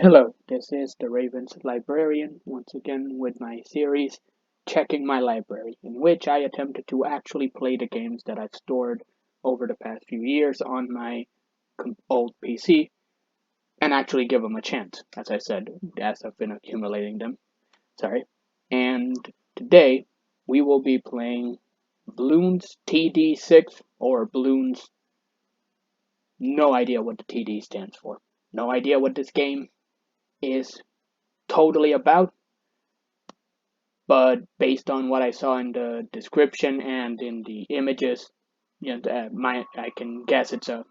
Hello, this is the Raven's Librarian, once again with my series, Checking My Library, in which I attempted to actually play the games that I've stored over the past few years on my old PC, and actually give them a chance, as I said, as I've been accumulating them. Sorry. And today, we will be playing Bloons TD6, or Bloons, no idea what the TD stands for. No idea what this game is totally about, but based on what I saw in the description and in the images, I can guess it's a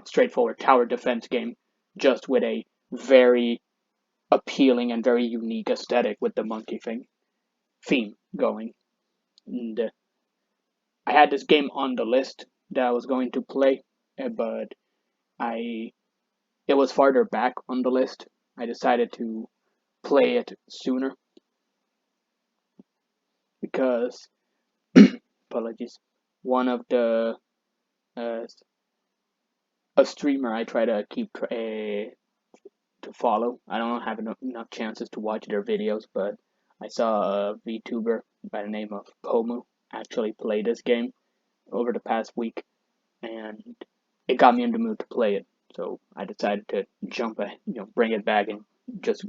straightforward tower defense game, just with a very appealing and very unique aesthetic with the monkey theme going. And I had this game on the list that I was going to play, but I it was farther back on the list. I decided to play it sooner because apologies. One of the uh, a streamer I try to keep to follow. I don't have enough chances to watch their videos, but I saw a VTuber by the name of Pomu actually play this game over the past week, and it got me in the mood to play it. So I decided to bring it back and just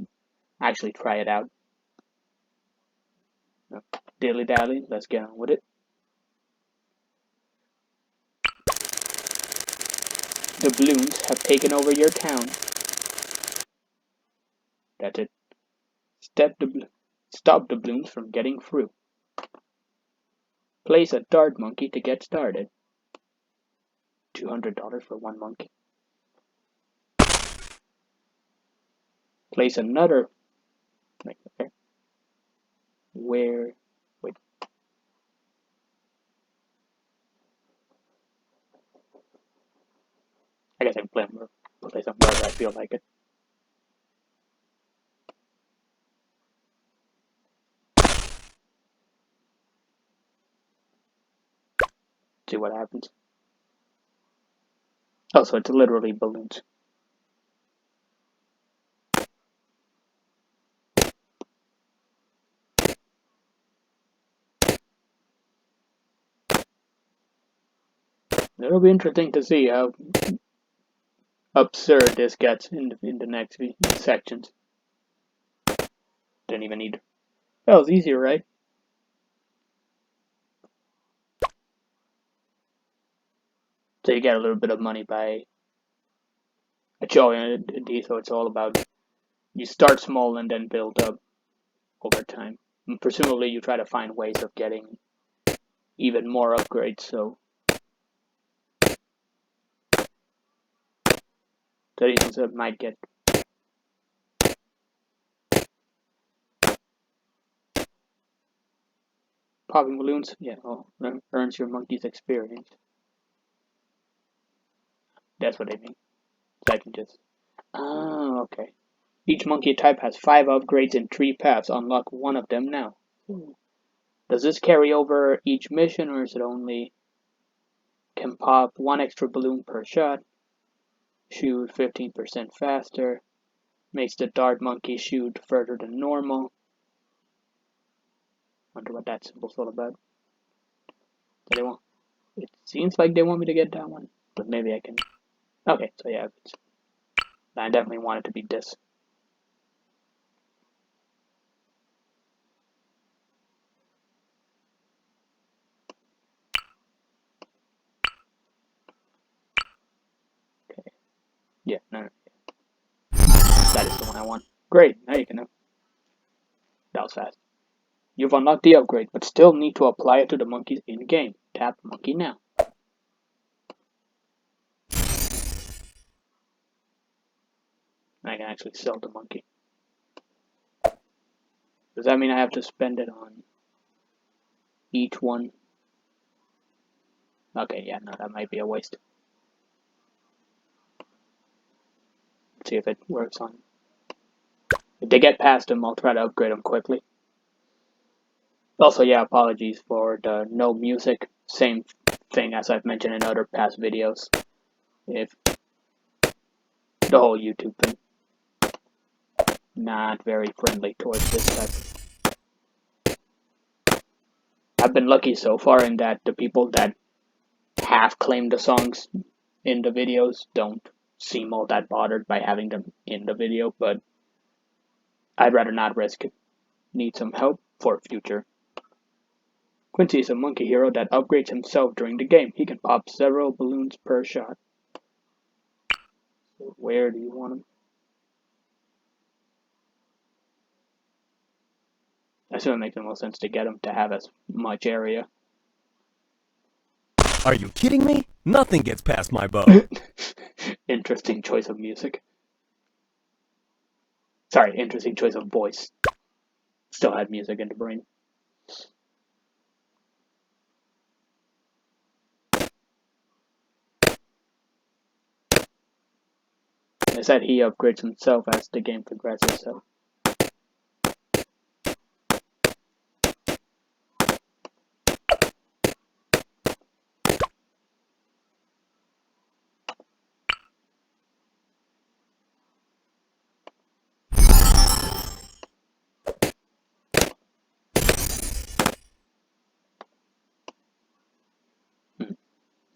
actually try it out. Dilly dally, let's get on with it. The Bloons have taken over your town. That's it. Stop the Bloons from getting through. Place a dart monkey to get started. $200 for one monkey. Place another. Okay. Where? Wait. I guess I can play some more if I feel like it. See what happens. Oh, so it's literally balloons. It'll be interesting to see how absurd this gets in the next sections. Didn't even need. That was easier, right? So you get a little bit of money by showing it. So it's all about you start small and then build up over time. And presumably, you try to find ways of getting even more upgrades. So that might get. Popping balloons, yeah, earns your monkey's experience. That's what I mean. So I can just. Oh, okay. Each monkey type has 5 upgrades in 3 paths. Unlock one of them now. Does this carry over each mission, or is it only can pop 1 extra balloon per shot? Shoot 15% faster. Makes the dart monkey shoot further than normal. Wonder what that symbol's all about. It seems like they want me to get that one, but maybe I can. Okay, so yeah, I definitely want it to be this. Okay. Yeah, no. That is the one I want. Great, now you can know. That was fast. You've unlocked the upgrade, but still need to apply it to the monkeys in-game. Tap monkey now. I can actually sell the monkey. Does that mean I have to spend it on each one? Okay, yeah, no, that might be a waste. Let's see if it works on. If they get past them, I'll try to upgrade them quickly. Also, yeah, apologies for the no music. Same thing as I've mentioned in other past videos. If the whole YouTube thing. not very friendly towards this type. I've been lucky so far in that the people that have claimed the songs in the videos don't seem all that bothered by having them in the video, but I'd rather not risk it. Need some help for future. Quincy is a monkey hero that upgrades himself during the game. He can pop several balloons per shot. So where do you want him? I assume it makes the most sense to get him to have as much area. Are you kidding me? Nothing gets past my bow. Interesting choice of music. Sorry, interesting choice of voice. Still had music in the brain. I said he upgrades himself as the game progresses, so.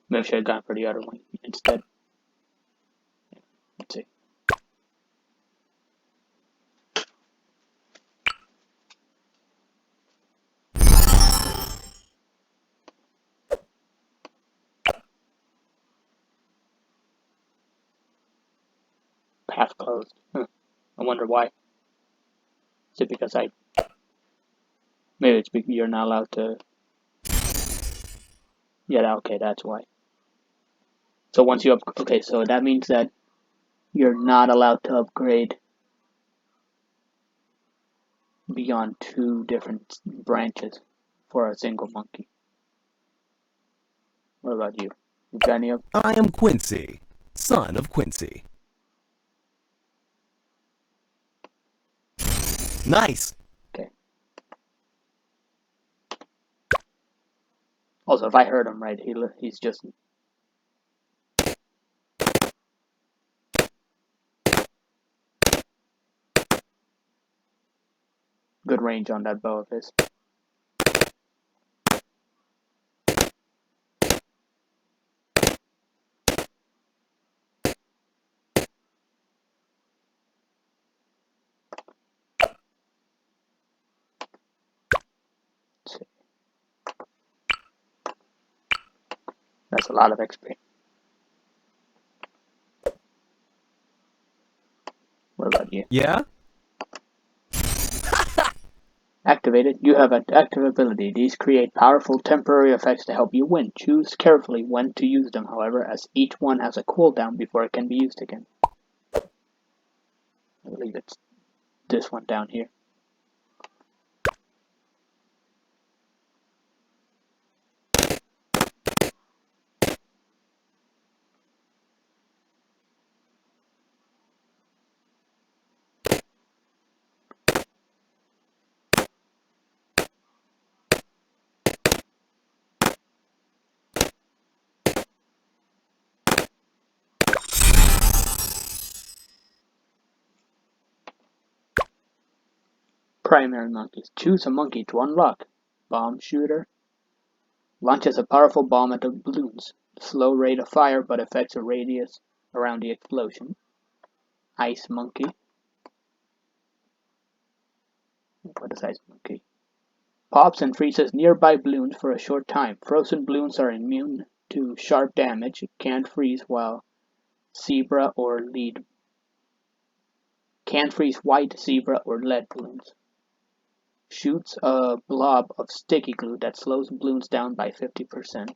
Maybe I should have gone for the other one instead. Let's see. Path closed. I wonder why. Is it because maybe it's because you're not allowed to. Yeah, okay, that's why. So once you okay, so that means that you're not allowed to upgrade beyond 2 different branches for a single monkey. What about you? You got any of? I am Quincy, son of Quincy. Nice. Okay. Also, if I heard him right, he's just good range on that bow of his. Let's see. That's a lot of XP. What about you? Yeah? Activated. You have an active ability. These create powerful temporary effects to help you win. Choose carefully when to use them, however, as each one has a cooldown before it can be used again. I believe it's this one down here. Primary monkeys. Choose a monkey to unlock. Bomb shooter. Launches a powerful bomb at the balloons. Slow rate of fire but affects a radius around the explosion. Ice monkey. What is ice monkey? Pops and freezes nearby balloons for a short time. Frozen balloons are immune to sharp damage. Can't freeze zebra or lead. Can't freeze white, zebra, or lead balloons. Shoots a blob of sticky glue that slows balloons down by 50%.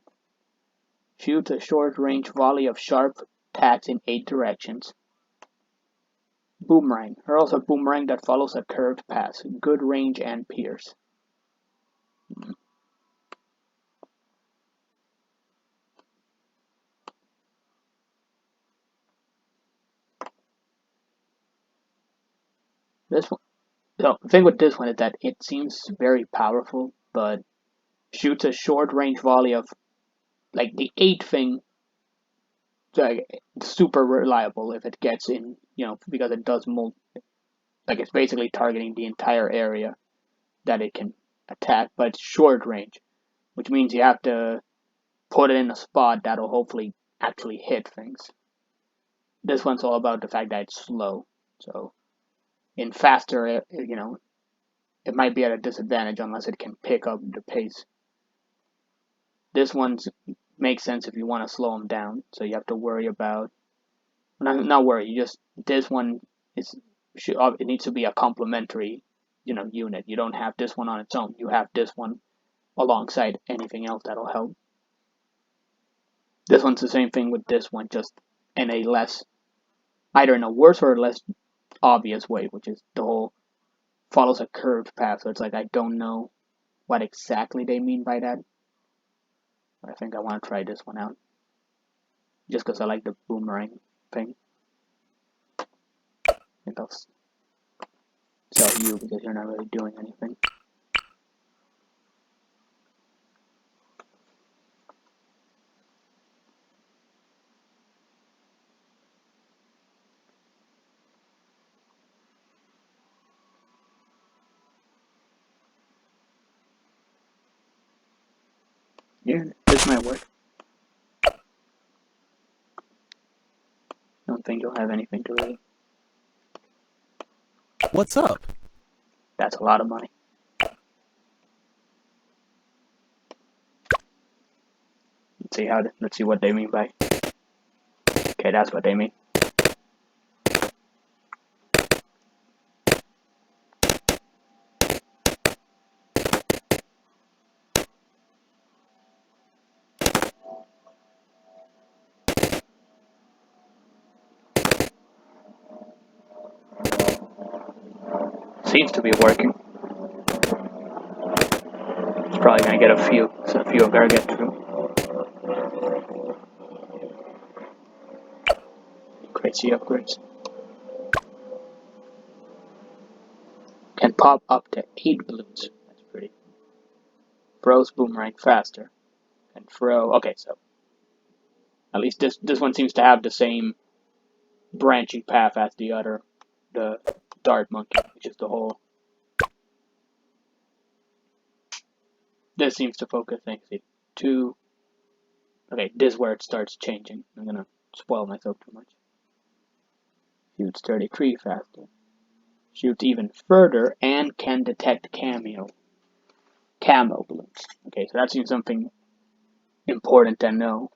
Shoots a short-range volley of sharp attacks in 8 directions. Boomerang. Hurls a boomerang that follows a curved path. Good range and pierce. This one. So the thing with this one is that it seems very powerful, but shoots a short-range volley of, like, the 8 thing. Like, super reliable if it gets in, because it does Like it's basically targeting the entire area that it can attack, but it's short range, which means you have to put it in a spot that'll hopefully actually hit things. This one's all about the fact that it's slow. So in faster, it might be at a disadvantage unless it can pick up the pace. This one makes sense if you want to slow them down. So you have to worry about not worry. You just this one is it needs to be a complementary unit. You don't have this one on its own. You have this one alongside anything else that'll help. This one's the same thing with this one, just in a less either in a worse or less obvious way, which is the whole follows a curved path. So it's like I don't know what exactly they mean by that. But I think I want to try this one out. Just because I like the boomerang thing. I think I'll sell you because you're not really doing anything. Yeah, this might work. I don't think you'll have anything to really. What's up? That's a lot of money. Let's see what they mean by. Okay, that's what they mean. Seems to be working. It's probably gonna get a few of our get through. Crazy upgrades. Can pop up to 8 balloons. That's pretty. Throws boomerang faster. And throw. Okay, so at least this one seems to have the same branching path as the other, the dart monkey, which is the whole. This seems to focus things. Two. Okay, this is where it starts changing. I'm gonna spoil myself too much. Shoots 33 faster. Shoots even further and can detect camo balloons. Okay, so that seems something important to know.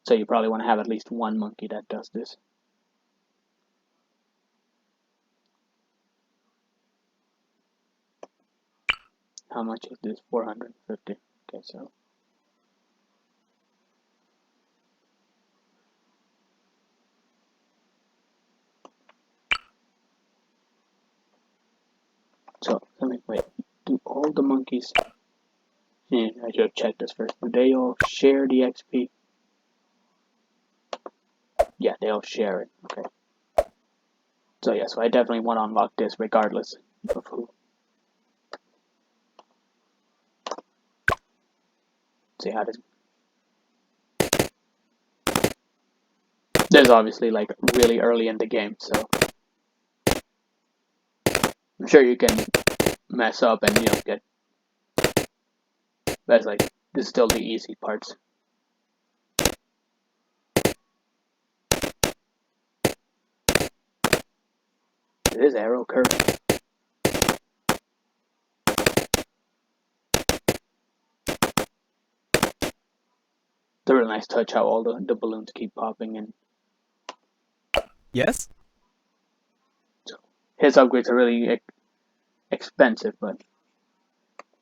So you probably want to have at least one monkey that does this. How much is this? 450. Okay, so let me wait. Do all the monkeys? I should have checked this first. Do they all share the XP? Yeah, they all share it. Okay. So yeah, so I definitely want to unlock this regardless of who. See how this. This is obviously like really early in the game, so I'm sure you can mess up and get. That's like this is still the easy parts. It is arrow curve. It's a really nice touch how all the balloons keep popping in. Yes? So his upgrades are really expensive, but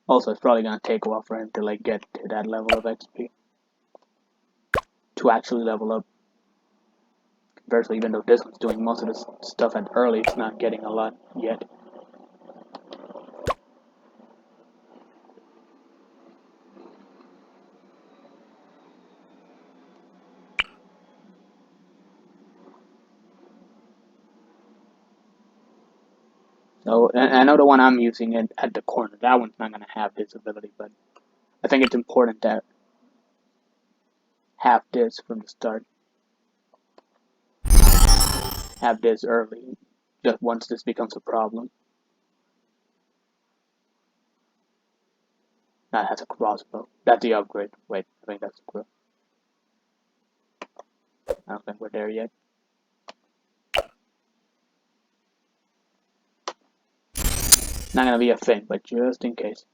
also it's probably gonna take a while for him to like get to that level of XP to actually level up. Conversely, even though this one's doing most of the stuff at early, it's not getting a lot yet. So, and I know the one I'm using at the corner, that one's not going to have visibility, but I think it's important to have this from the start. Have this early, just once this becomes a problem. That has a crossbow. That's the upgrade. Wait, I think that's the crow. I don't think we're there yet. Not gonna be a thing, but just in case.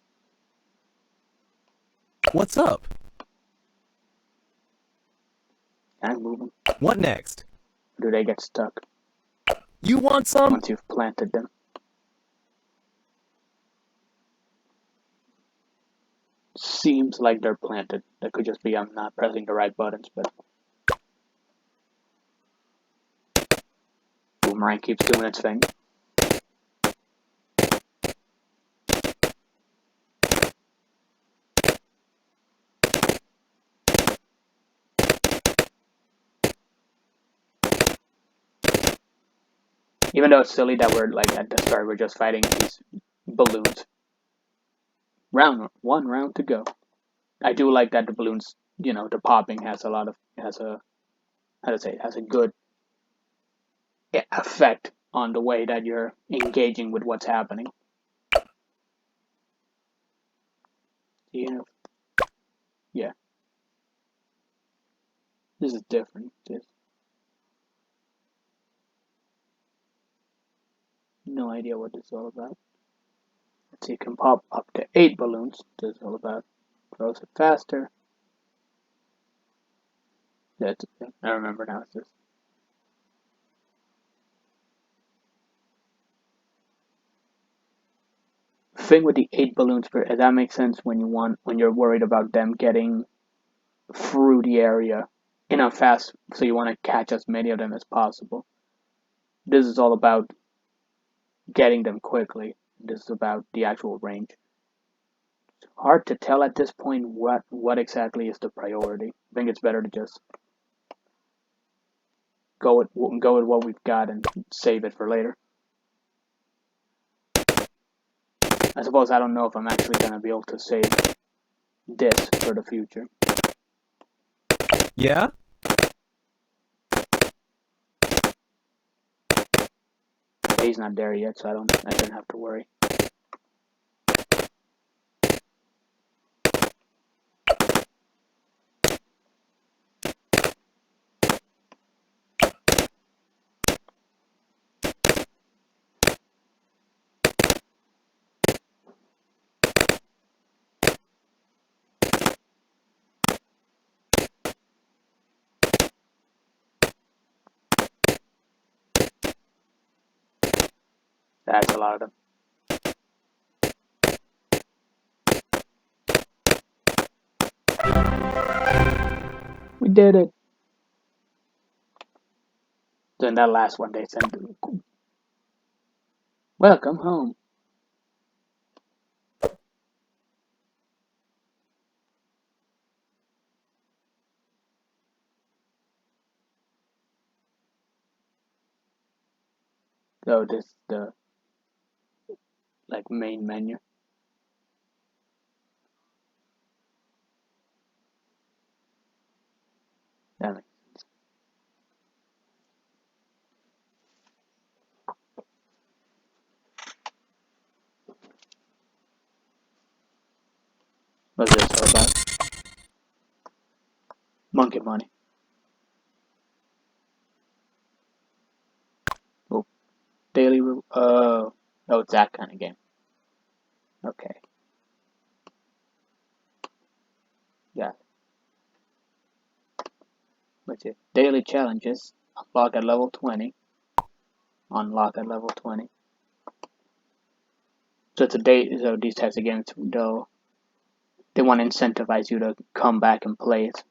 What's up? And move them. What next? Or do they get stuck You want some? once you've planted them? Seems like they're planted. That could just be I'm not pressing the right buttons, but Boomerang keeps doing its thing. Even though it's silly that we're like at the start, we're just fighting these balloons. One round to go. I do like that the balloons, you know, the popping has a good effect on the way that you're engaging with what's happening. Yeah. This is different. No idea what this is all about. Let's see, you can pop up to 8 balloons. This is all about. Throws it faster. That's okay. I remember now. It's just. Thing with the 8 balloons, that makes sense when you're worried about them getting through the area in a fast, so you want to catch as many of them as possible. This is all about getting them quickly. This is about the actual range. It's hard to tell at this point what exactly is the priority. I think it's better to just go with what we've got and save it for later. I suppose I don't know if I'm actually going to be able to save this for the future. Yeah? He's not there yet, so I shouldn't have to worry. That's a lot of them. We did it. Then that last one they sent. Welcome home. So this is the main menu. That makes sense. What's this all about? Monkey money. Oh, daily. Oh, it's that kind of game. Okay. Yeah. What's it? Daily challenges. Unlock at level 20. Unlock at level 20. So so these types of games, they want to incentivize you to come back and play it.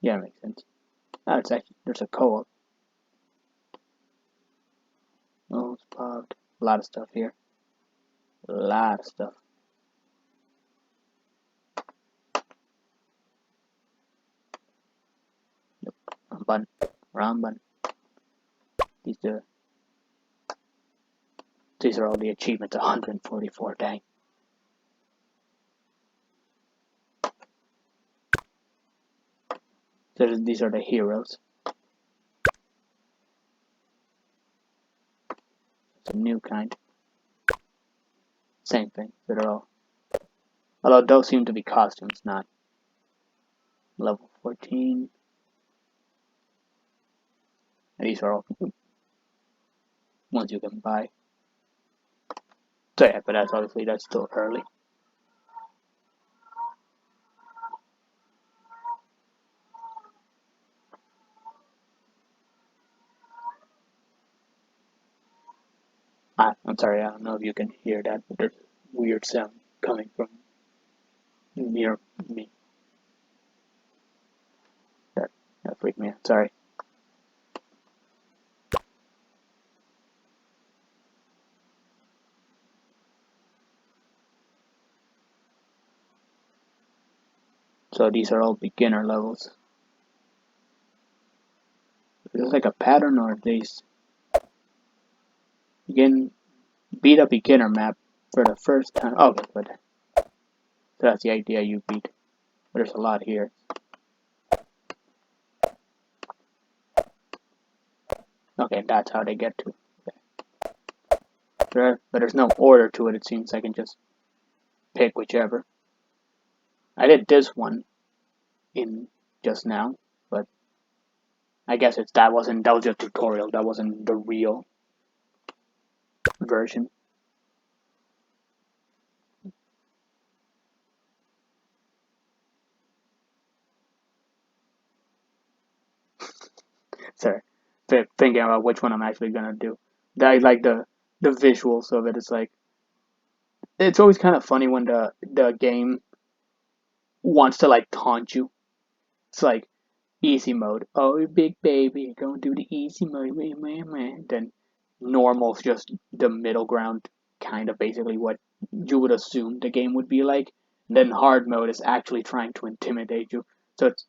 Yeah, makes sense. Oh, it's actually, there's a co-op. Oh, it's popped. A lot of stuff here. A lot of stuff. Yep. Wrong button. Wrong button. These are all the achievements. 144. Dang. So these are the heroes. It's a new kind. Same thing. They're all. Although those seem to be costumes, not level 14. And these are all ones you can buy. So yeah, but that's still early. I'm sorry, I don't know if you can hear that, but there's weird sound coming from near me. That freaked me out. Sorry. So these are all beginner levels. Is this like a pattern or these? You can beat a beginner map for the first time. Oh, but so that's the idea you beat. But there's a lot here. Okay, that's how they get to it. Okay. But there's no order to it, it seems. I can just pick whichever. I did this one in just now, but I guess that was just a tutorial. That wasn't the real version. Sorry, thinking about which one I'm actually gonna do. I like the visuals of it. It's like it's always kind of funny when the game wants to like taunt you. It's like easy mode. Oh, big baby, go do the easy mode. Then normal's just the middle ground, kind of basically what you would assume the game would be like. And then hard mode is actually trying to intimidate you. So it's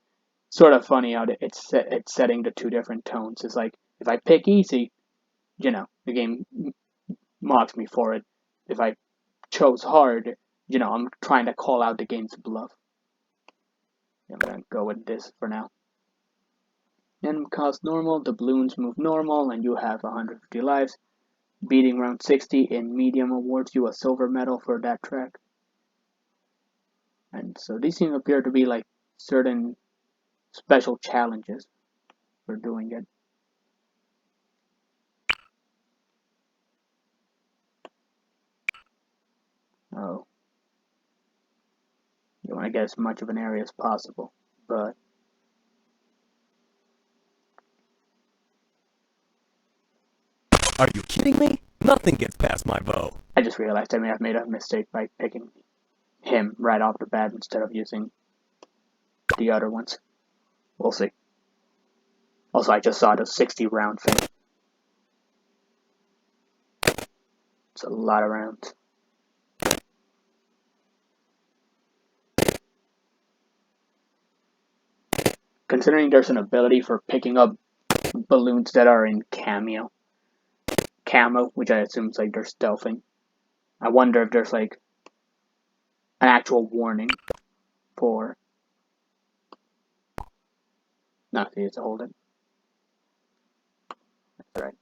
sort of funny how it's setting the two different tones. It's like if I pick easy, the game mocks me for it. If I chose hard, I'm trying to call out the game's bluff. I'm gonna go with this for now. And cost normal, the balloons move normal, and you have 150 lives. Beating round 60 in medium awards you a silver medal for that track. And so these seem to appear to be like certain special challenges for doing it. Oh. You want to get as much of an area as possible, but Are you kidding me? Nothing gets past my bow. I just realized I may have made a mistake by picking him right off the bat instead of using the other ones. We'll see. Also, I just saw the 60 round thing. It's a lot of rounds. Considering there's an ability for picking up balloons that are in camo, which I assume is like they're stealthing. I wonder if there's like an actual warning for. No, see, it's a hold it. That's right.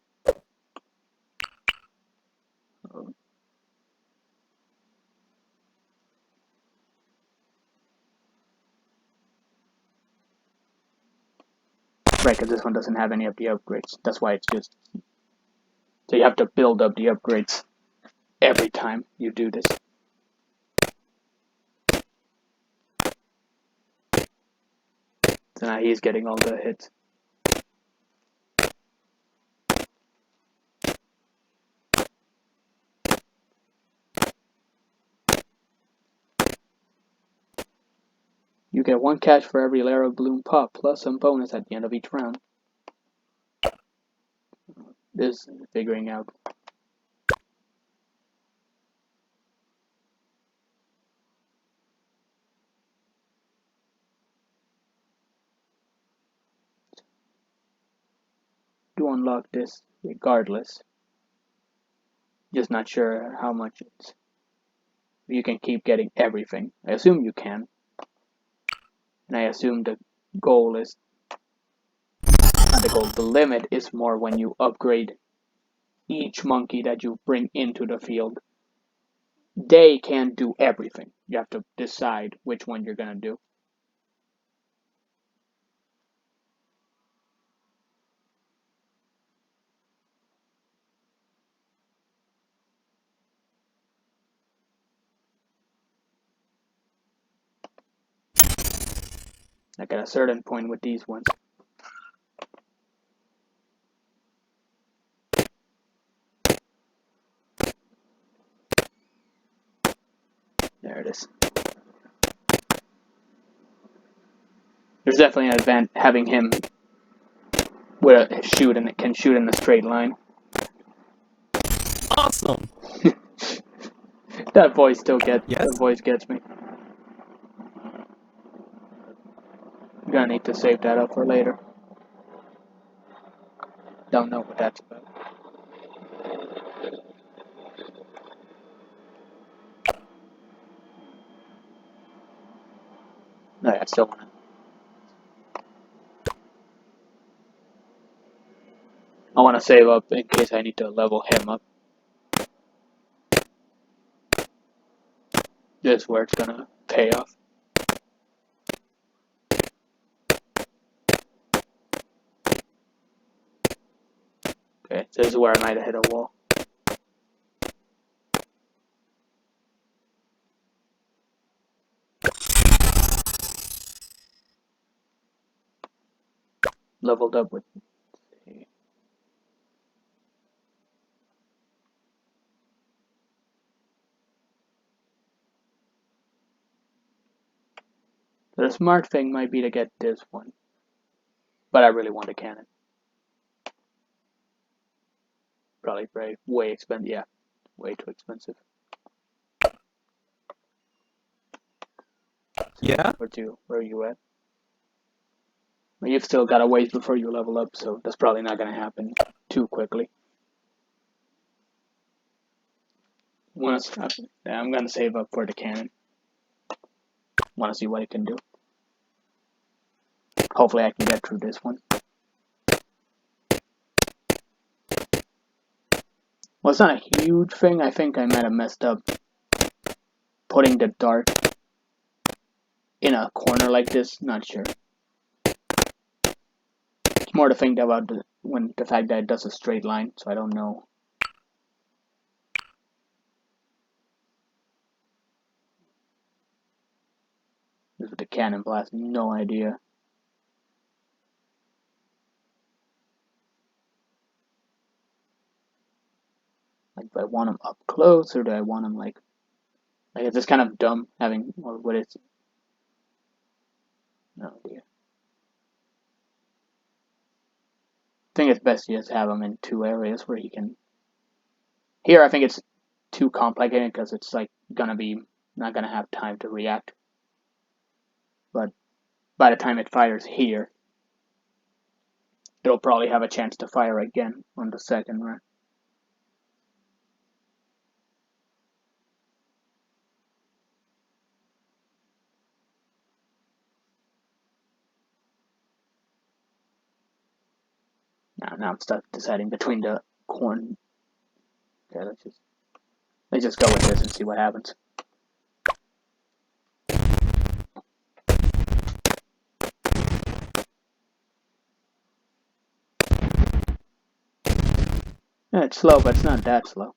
Right, because this one doesn't have any of the upgrades. That's why it's just. So you have to build up the upgrades every time you do this. So now he's getting all the hits. You get 1 cash for every layer of balloon pop, plus some bonus at the end of each round. This is figuring out. To unlock this regardless. Just not sure how much it's. You can keep getting everything. I assume you can. And I assume the goal is goal. The limit is more when you upgrade each monkey that you bring into the field. They can't do everything. You have to decide which one you're gonna do. Like at a certain point with these ones. There it is. There's definitely an advantage having him with a shoot and it can shoot in a straight line. Awesome! That voice still gets Yes? that voice gets me. I'm gonna need to save that up for later. Don't know what that's about. No, I still wanna. I wanna save up in case I need to level him up. This is where it's gonna pay off. Okay, so this is where I might have hit a wall. Leveled up with. The smart thing might be to get this one. But I really want a cannon. Probably very way expensive. Yeah, way too expensive. Yeah? Where are you at? Well, you've still got a ways before you level up, so that's probably not going to happen too quickly. I'm going to save up for the cannon. Want to see what it can do. Hopefully I can get through this one. Well, it's not a huge thing. I think I might have messed up putting the dart in a corner like this. Not sure. It's more to think about the fact that it does a straight line, so I don't know. This is the cannon blast. No idea. Like, do I want him up close or do I want him like it's just kind of dumb having, or what is, no idea. I think it's best to just have him in two areas where he can. Here I think it's too complicated because it's like not gonna have time to react. But by the time it fires here, it'll probably have a chance to fire again on the second run. Now I'm stuck deciding between the corn. Okay, let's just go with this and see what happens. Yeah, it's slow, but it's not that slow.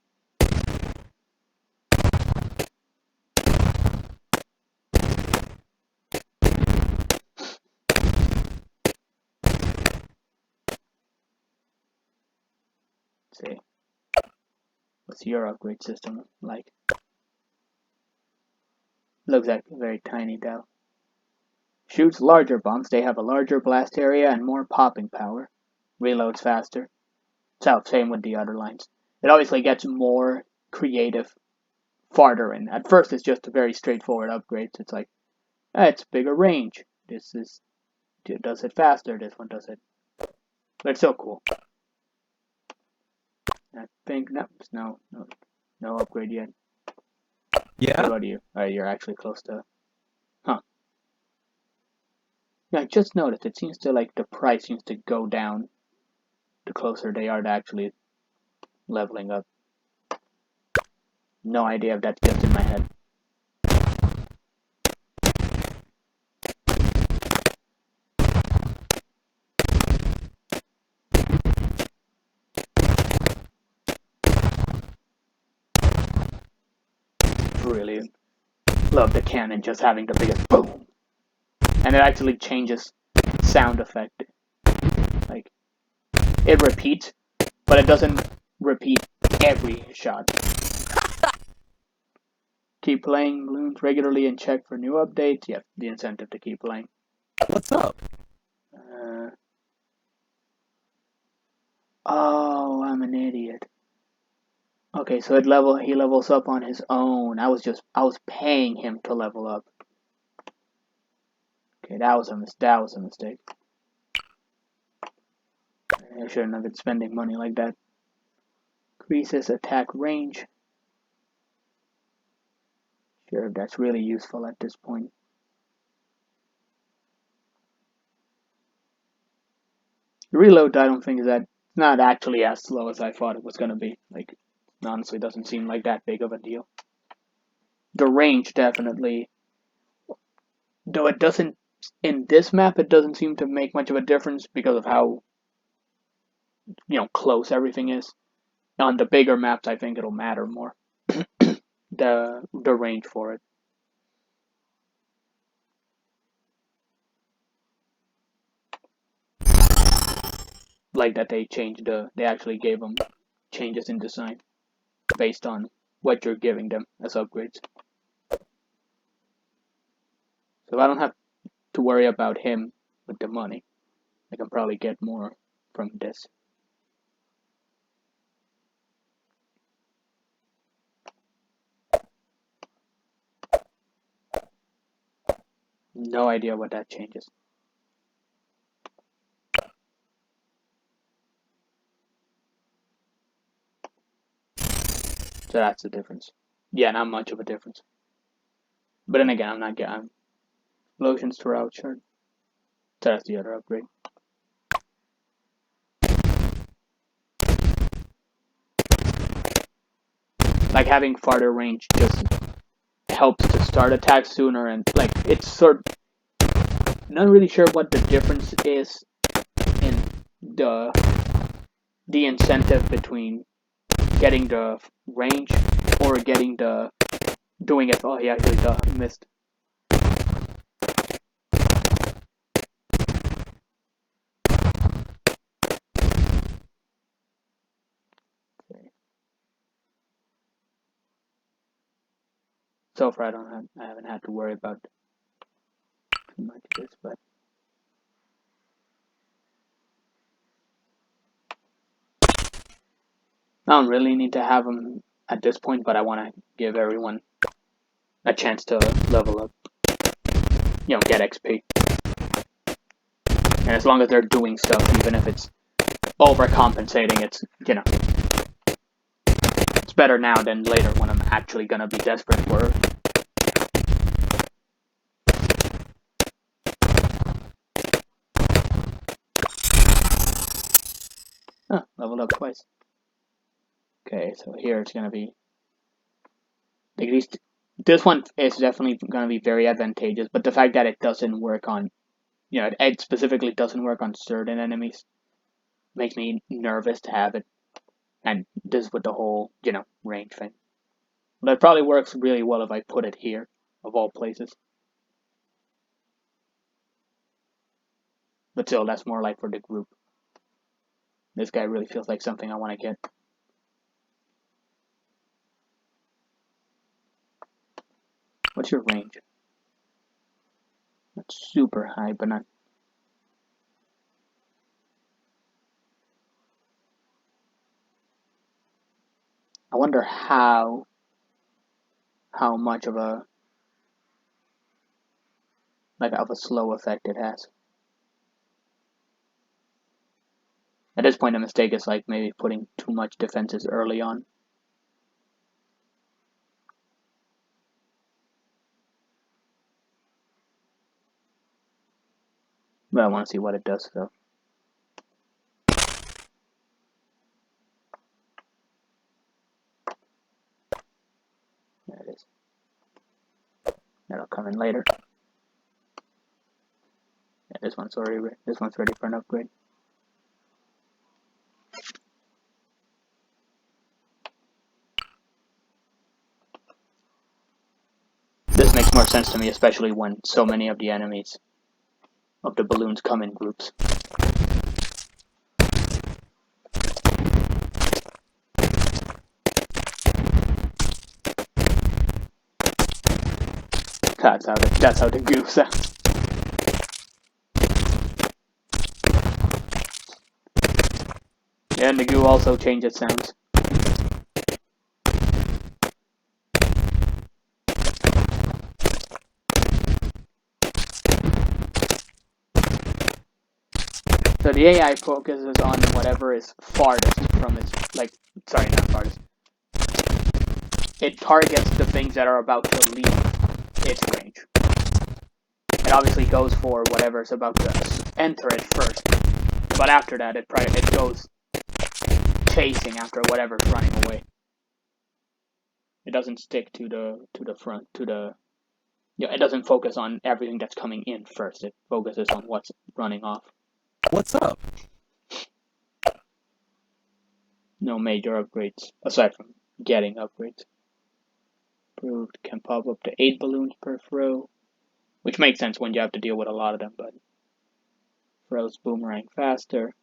Let's see. What's your upgrade system like? Looks like a very tiny Dell. Shoots larger bombs. They have a larger blast area and more popping power. Reloads faster. So same with the other lines. It obviously gets more creative farther in. At first it's just a very straightforward upgrade. It's like, it's bigger range. This does it faster. This one does it. But it's so cool. I think no upgrade yet. Yeah? What about you? You're actually close to. Huh. Yeah, I just noticed it seems to like the price seems to go down the closer they are to actually leveling up. No idea if that's just in my head. Brilliant. Love the cannon just having the biggest boom. And it actually changes sound effect. Like, it repeats, but it doesn't repeat every shot. Keep playing Bloons regularly and check for new updates. Yep, the incentive to keep playing. What's up? Oh, I'm an idiot. Okay, so he levels up on his own. I was paying him to level up. Okay, that was a mistake. I shouldn't have been spending money like that. Increases attack range. Sure, that's really useful at this point. The reload, I don't think is that not actually as slow as I thought it was gonna be. Like, it honestly doesn't seem like that big of a deal. The range definitely, though it doesn't in this map, it doesn't seem to make much of a difference because of how close everything is. On the bigger maps, I think it'll matter more. the range for it. Like that they actually gave them changes in design based on what you're giving them as upgrades. So I don't have to worry about him with the money. I can probably get more from this. No idea what that changes. So that's the difference. Yeah, not much of a difference. But then again, I'm not getting explosions throughout, sure. So that's the other upgrade. Like having farther range just helps to start attacks sooner, and like it's not really sure what the difference is in the incentive between getting the range or getting the doing it. Oh, he actually missed. Okay. So far, I haven't had to worry about too much of this, but I don't really need to have them at this point. But I want to give everyone a chance to level up, get XP. And as long as they're doing stuff, even if it's overcompensating, it's it's better now than later when I'm actually gonna be desperate for it. Leveled up twice. Okay, so here it's gonna be at least this one is definitely gonna be very advantageous, but the fact that it doesn't work on it specifically doesn't work on certain enemies makes me nervous to have it. And this with the whole, range thing. But it probably works really well if I put it here, of all places. But still, that's more like for the group. This guy really feels like something I want to get. What's your range? That's super high, but not. I wonder how much of a slow effect it has. At this point, the mistake is like maybe putting too much defenses early on. But I want to see what it does, though. That'll come in later. Yeah, this one's ready for an upgrade. This makes more sense to me, especially when so many of the enemies of the balloons come in groups. That's how the goo sounds. Yeah, and the goo also changes sounds. So the AI focuses on whatever is farthest from its, sorry, not farthest. It targets the things that are about to leave its range. It obviously goes for whatever is about to enter it first, but after that, it goes chasing after whatever's running away. It doesn't stick to the front, it doesn't focus on everything that's coming in first. It focuses on what's running off. What's up? No major upgrades, aside from getting upgrades. Improved, can pop up to 8 balloons per throw, which makes sense when you have to deal with a lot of them, but throws boomerang faster.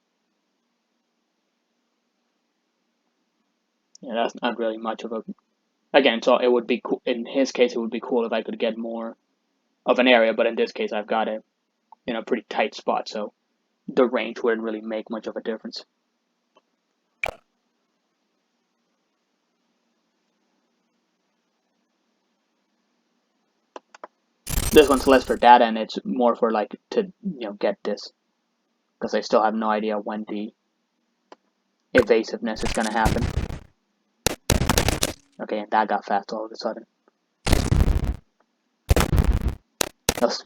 Yeah, that's not really much of a... Again, so it would be cool. In his case, it would be cool if I could get more of an area, but in this case, I've got it in a pretty tight spot, so the range wouldn't really make much of a difference. This one's less for data, and it's more for to get this, because I still have no idea when the evasiveness is going to happen. Okay, and that got fast all of a sudden. Just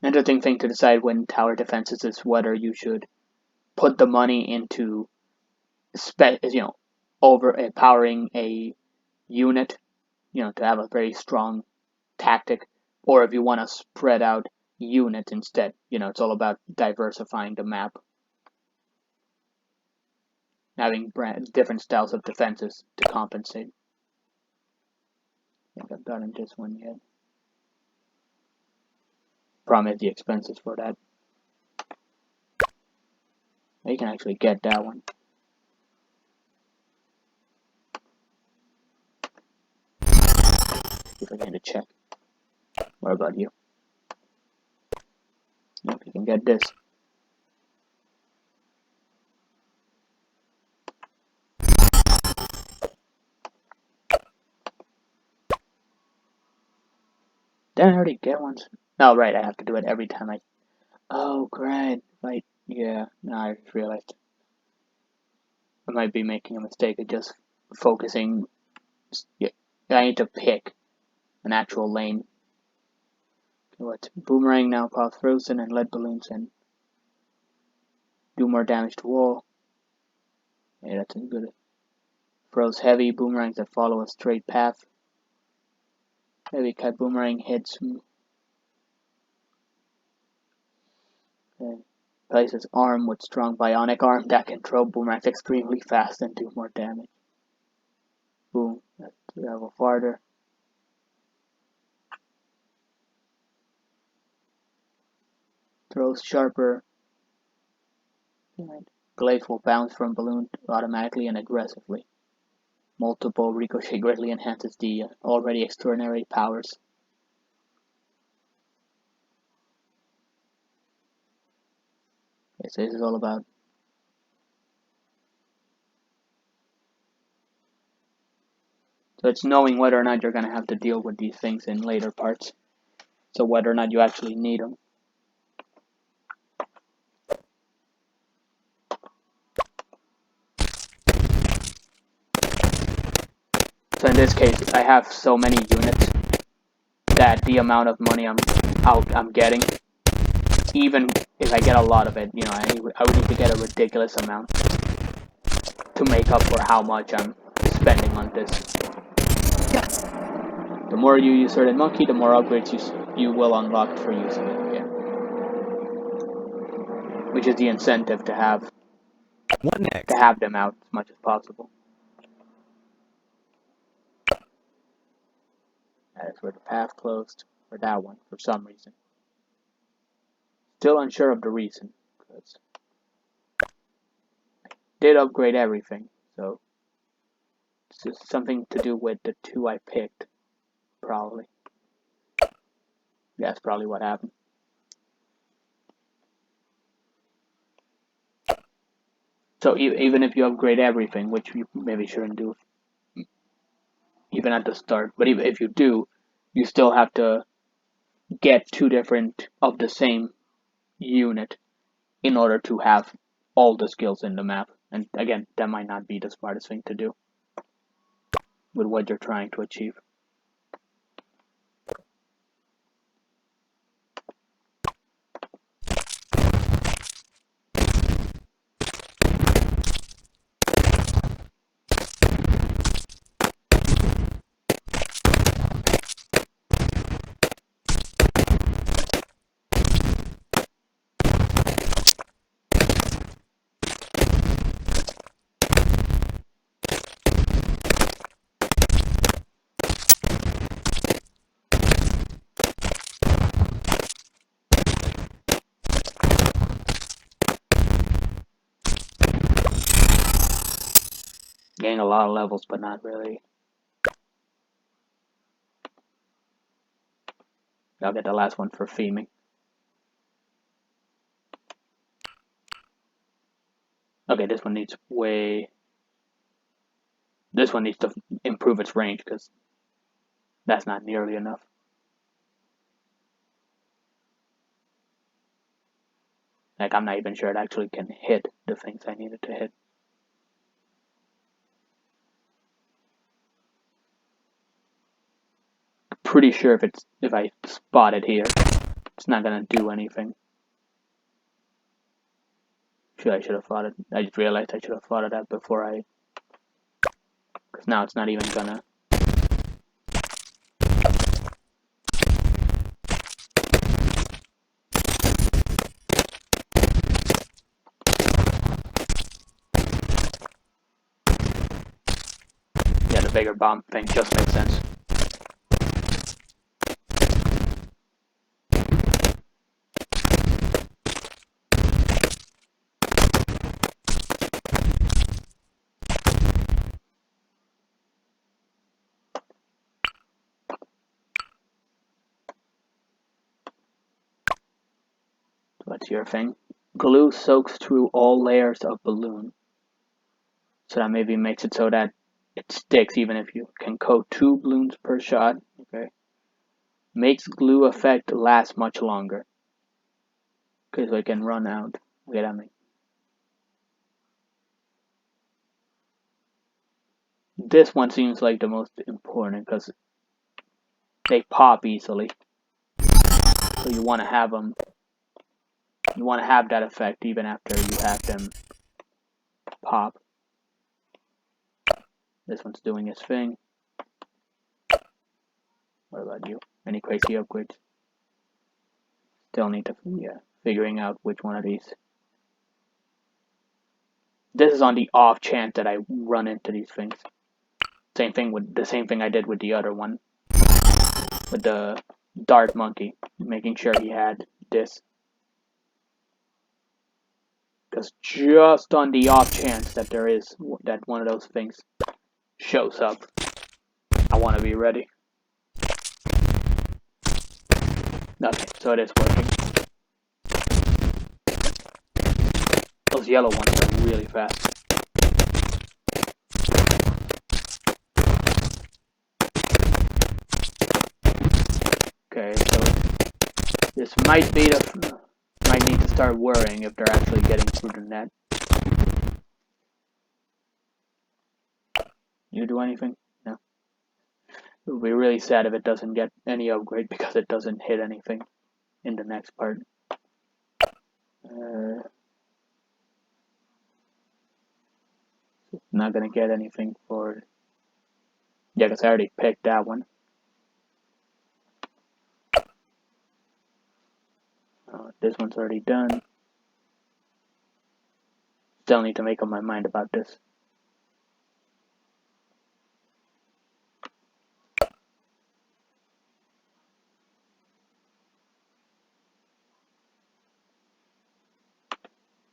interesting thing to decide when tower defenses is whether you should put the money into overpowering a unit, to have a very strong tactic, or if you want to spread out units instead. It's all about diversifying the map, having different styles of defenses to compensate. I think I've gotten this one yet. Problem is the expenses for that. You can actually get that one. See if I can check. What about you? Nope, you can get this. Didn't I already get one? Oh, right, I have to do it every time I... Oh, great. Right, yeah, now I realized. I might be making a mistake of just focusing... Yeah, I need to pick an actual lane. Okay, what? Boomerang now pop frozen and lead balloons and do more damage to wall. Yeah, that's good. Throws heavy boomerangs that follow a straight path. Heavy cut boomerang hits. Okay. Places arm with strong bionic arm that can throw boomerangs extremely fast and do more damage. Boom. Let's travel farther. Throws sharper. Glaive will bounce from balloon automatically and aggressively. Multiple ricochet greatly enhances the already extraordinary powers. Okay, so this is all about it's knowing whether or not you're going to have to deal with these things in later parts. So whether or not you actually need them. So in this case, I have so many units that the amount of money I'm I'm getting. Even if I get a lot of it, you know, I would need to get a ridiculous amount to make up for how much I'm spending on this. Yes. The more you use certain monkey, the more upgrades you will unlock for using it. Yeah. Which is the incentive to have What next? them out as much as possible. That is where the path closed for that one for some reason. Still unsure of the reason, because I did upgrade everything, so it's just something to do with the two I picked, probably. That's probably what happened. So even if you upgrade everything, which you maybe shouldn't do, even at the start, but even if you do, you still have to get two different of the same unit in order to have all the skills in the map. And again, that might not be the smartest thing to do with what you're trying to achieve. Getting a lot of levels, but not really. I'll get the last one for theming. Okay, this one needs This one needs to improve its range, because that's not nearly enough. Like, I'm not even sure it actually can hit the things I needed to hit. Pretty sure if I spot it here, it's not gonna do anything. I should have thought it. I just realized I should have thought of that before because now it's not even gonna. Yeah, the bigger bomb thing just makes sense. What's your thing? Glue soaks through all layers of balloon. So that maybe makes it so that it sticks even if you can coat 2 balloons per shot. Okay. Makes glue effect last much longer. Okay, so it can run out. Okay, that makes. This one seems like the most important because they pop easily. So you want to have them. You want to have that effect even after you have them pop. This one's doing its thing. What about you? Any crazy upgrades? Still need to, figuring out which one of these. This is on the off chance that I run into these things. Same thing I did with the other one. With the dart monkey. Making sure he had this. Because just on the off chance that that one of those things shows up, I want to be ready. Okay, so it is working. Those yellow ones are really fast. Okay, so this might need to start worrying if they're actually getting through the net. You do anything? No. It would be really sad if it doesn't get any upgrade because it doesn't hit anything. in the next part. Not gonna get anything for... Yeah, because I already picked that one. This one's already done. Still need to make up my mind about this.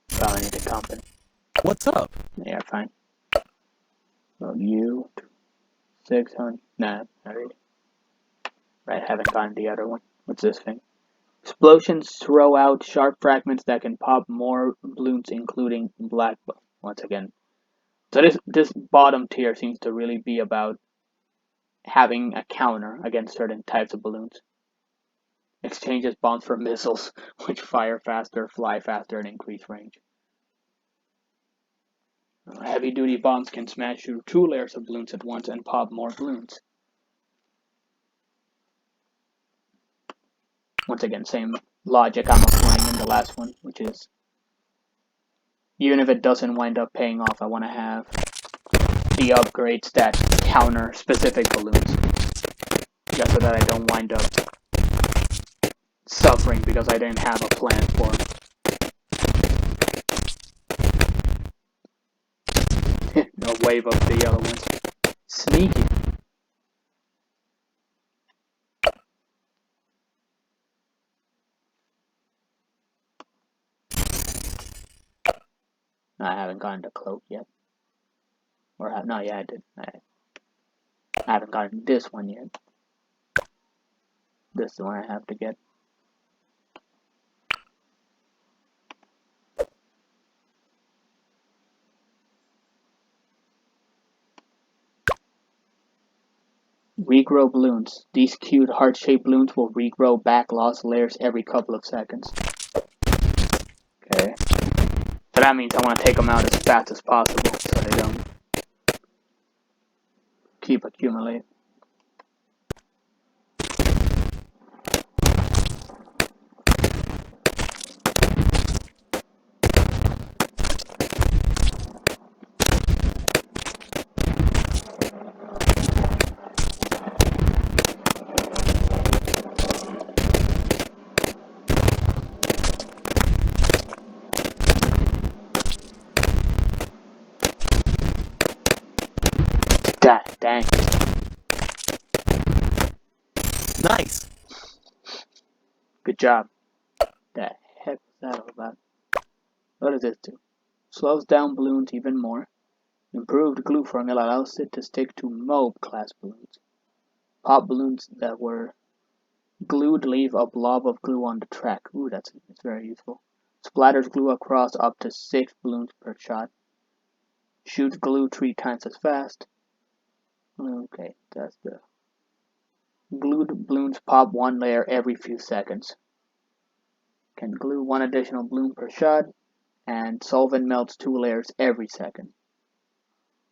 Probably need a company. What's up? Yeah, fine. Well, you... 600... Nah, already. Right, haven't gotten the other one. What's this thing? Explosions throw out sharp fragments that can pop more balloons, including black... Once again. So this bottom tier seems to really be about having a counter against certain types of balloons. Exchanges bombs for missiles, which fire faster, fly faster, and increase range. Heavy-duty bombs can smash through 2 layers of balloons at once and pop more balloons. Once again, same logic I'm applying in the last one, which is, even if it doesn't wind up paying off, I want to have the upgrades that counter specific balloons. Just so that I don't wind up suffering because I didn't have a plan for a wave of the other ones. Sneaky. I haven't gotten the cloak yet. Or no, yeah, I did. I haven't gotten this one yet. This is the one I have to get. Regrow balloons. These cute heart-shaped balloons will regrow back lost layers every couple of seconds. Okay. So that means I want to take them out as fast as possible so they don't keep accumulating. Dang. Nice. Good job. The heck was that all about? What does this do? Slows down balloons even more. Improved glue formula allows it to stick to MOB class balloons. Pop balloons that were glued leave a blob of glue on the track. Ooh, that's very useful. Splatters glue across up to 6 balloons per shot. Shoots glue 3 times as fast. Okay, that's the... Glued balloons pop 1 layer every few seconds. Can glue 1 additional balloon per shot, and solvent melts 2 layers every second.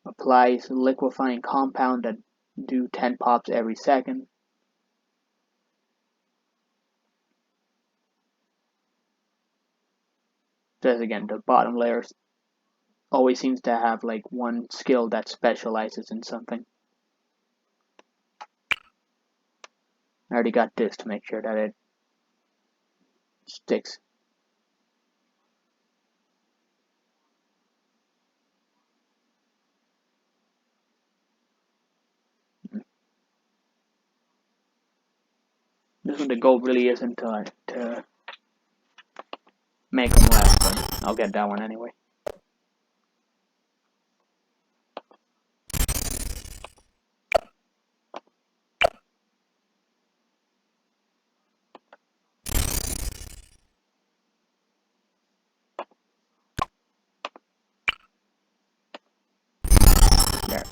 Applies liquefying compound that do 10 pops every second. Says again, the bottom layers always seems to have like one skill that specializes in something. I already got this to make sure that it sticks. This one, the goal really isn't to make them last, but I'll get that one anyway. There.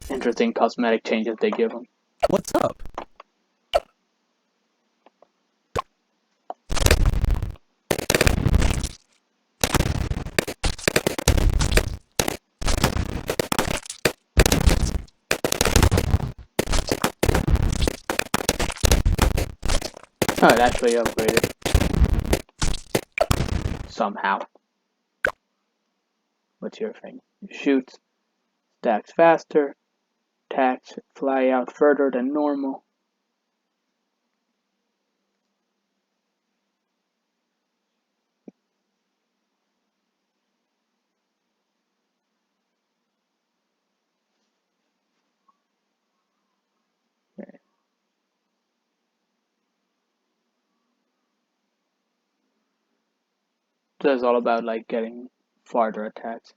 Interesting cosmetic changes they give them. What's up? Oh, it actually upgraded. Somehow. What's your thing? Shoots, stacks faster, attacks fly out further than normal. So it's all about like getting farther attacks.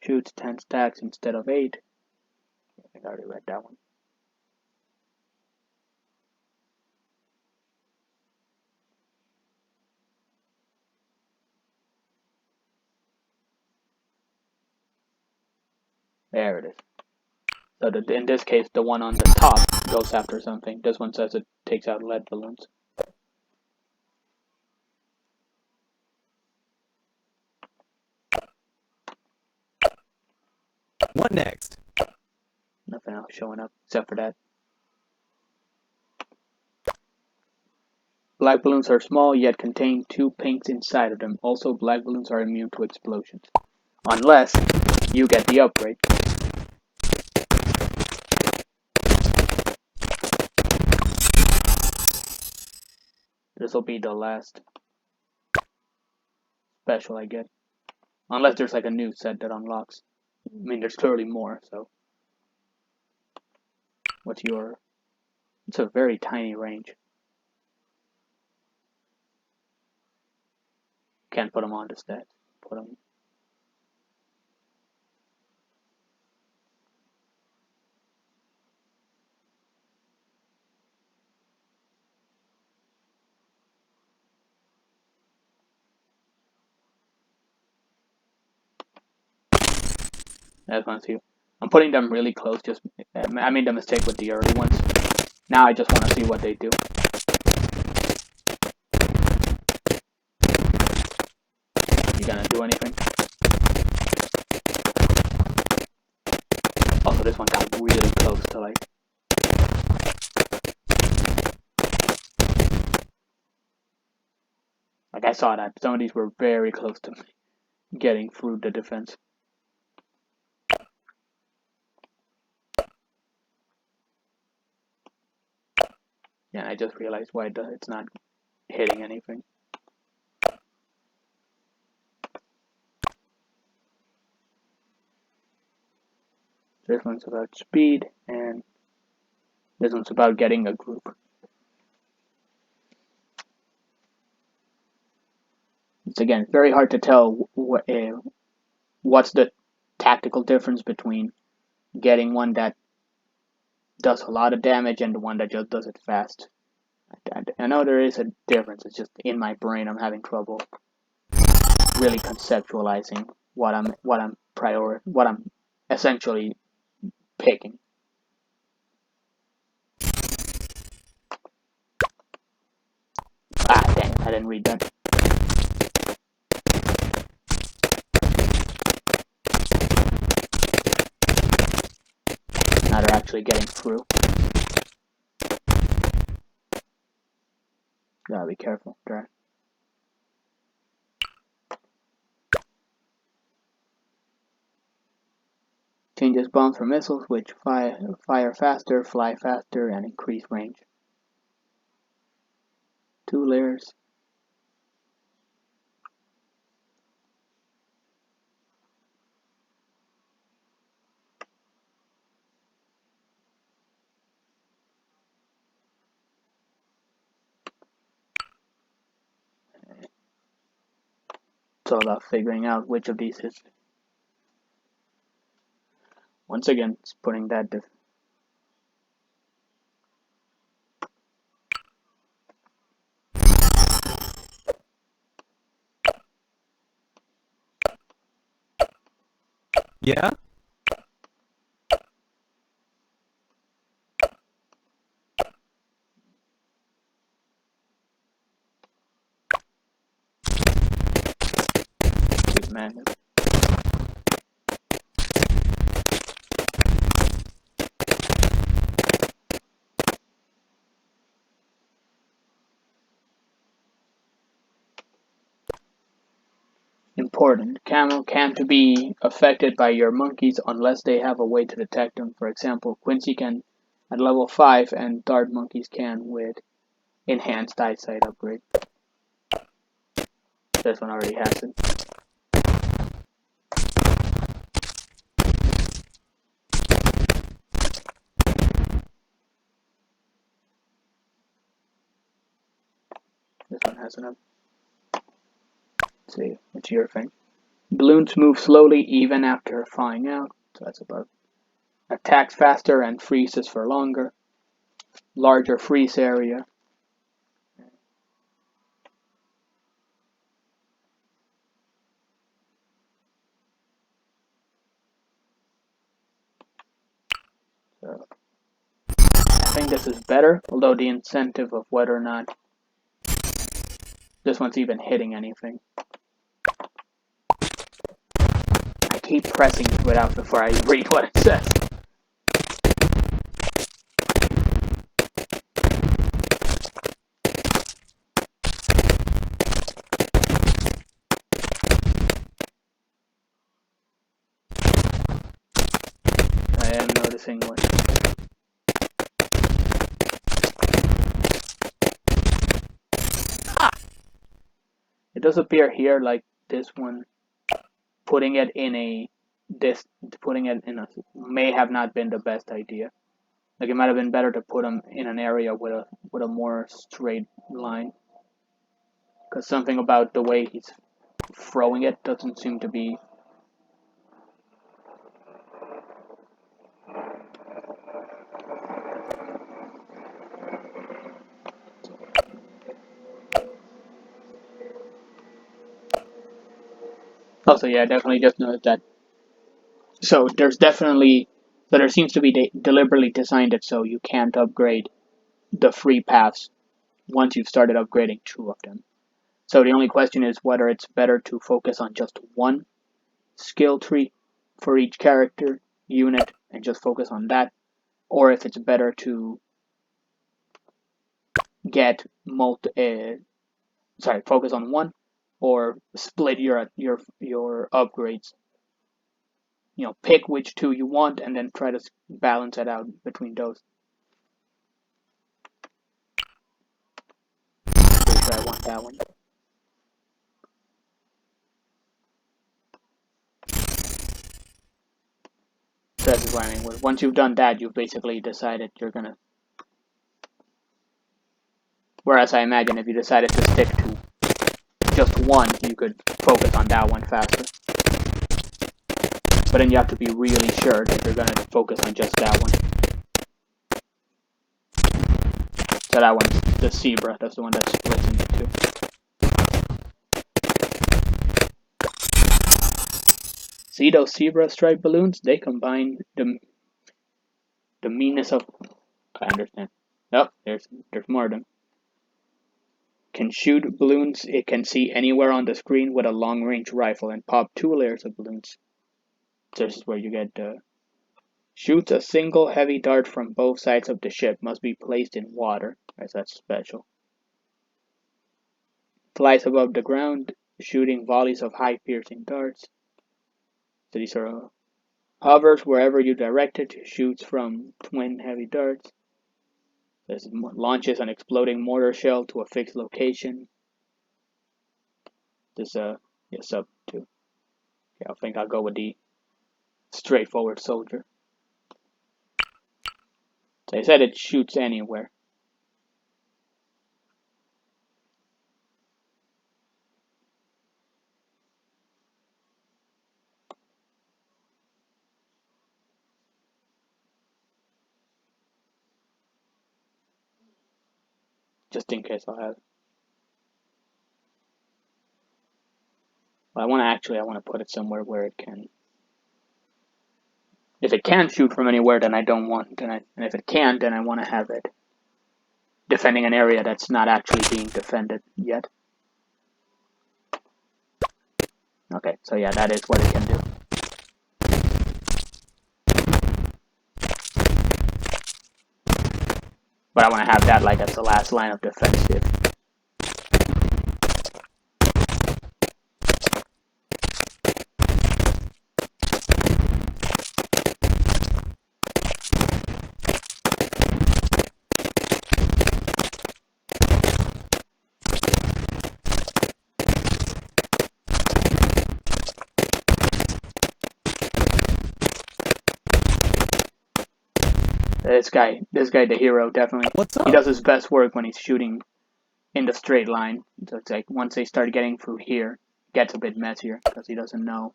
Shoots 10 stacks instead of 8. I think I already read that one. There it is. So in this case, the one on the top goes after something. This one says it takes out lead balloons. What next? Nothing else showing up except for that. Black balloons are small, yet contain 2 pinks inside of them. Also, black balloons are immune to explosions. Unless you get the upgrade. This will be the last special I get. Unless there's like a new set that unlocks. I mean, there's clearly more, so. What's your... It's a very tiny range. Can't put them on the stats. Put them... That's one too. I'm putting them really close. Just I made the mistake with the early ones. Now I just want to see what they do. You gonna do anything? Also, this one got really close to like. Like I saw that some of these were very close to getting through the defense. Yeah, I just realized why it's not hitting anything. This one's about speed, and this one's about getting a group. It's again very hard to tell what's the tactical difference between getting one that does a lot of damage and the one that just does it fast. I know there is a difference. It's just in my brain I'm having trouble really conceptualizing what I'm essentially picking. Ah, dang it, I didn't read that. Now they're actually getting through. Gotta be careful, there. Changes bombs for missiles, which fire faster, fly faster, and increase range. 2 layers. It's all about figuring out which of these is. Once again, it's putting that Yeah? man. important. Camel can't be affected by your monkeys unless they have a way to detect them. For example, Quincy can at level 5 and Dart monkeys can with enhanced eyesight upgrade. This one already has it. This one has enough. Let's see, what's your thing? Bloons move slowly even after thawing out, so that's above. Attacks faster and freezes for longer. Larger freeze area. So I think this is better, although the incentive of whether or not this one's even hitting anything. I keep pressing it out before I read what it says. I am noticing what. It does appear here like this one, putting it in a may have not been the best idea. Like it might have been better to put them in an area with a more straight line. Because something about the way he's throwing it doesn't seem to be. Also, yeah, I definitely just noticed that. So there seems to be deliberately designed it so you can't upgrade the free paths once you've started upgrading 2 of them. So the only question is whether it's better to focus on just one skill tree for each character unit and just focus on that, or if it's better to get focus on one, or split your upgrades. You know, pick which 2 you want and then try to balance it out between those. Pretty sure I want that one. So this is what I mean. Once you've done that, you've basically decided you're gonna. Whereas I imagine if you decided to stick to just one, you could focus on that one faster. But then you have to be really sure that you're gonna focus on just that one. So that one's the zebra. That's the one that splits into 2. See those zebra stripe balloons? They combine the meanness of. I understand. Oh, there's more of them. Can shoot balloons. It can see anywhere on the screen with a long-range rifle and pop 2 layers of balloons. So this is where you get shoots a single heavy dart from both sides of the ship. Must be placed in water. As that's special. Flies above the ground, shooting volleys of high piercing darts. So these are hovers wherever you direct it. Shoots from twin heavy darts. This launches an exploding mortar shell to a fixed location. This sub 2. Okay, I think I'll go with the straightforward soldier. So I said it shoots anywhere. Just in case I'll have. Well, I want to put it somewhere where it can. If it can shoot from anywhere, then I don't want. And if it can, then I want to have it defending an area that's not actually being defended yet. Okay, so yeah, that is what it can do. But I want to have that like as the last line of defense. This guy, the hero, definitely. What's up? He does his best work when he's shooting in the straight line. So it's like once they start getting through here, it gets a bit messier because he doesn't know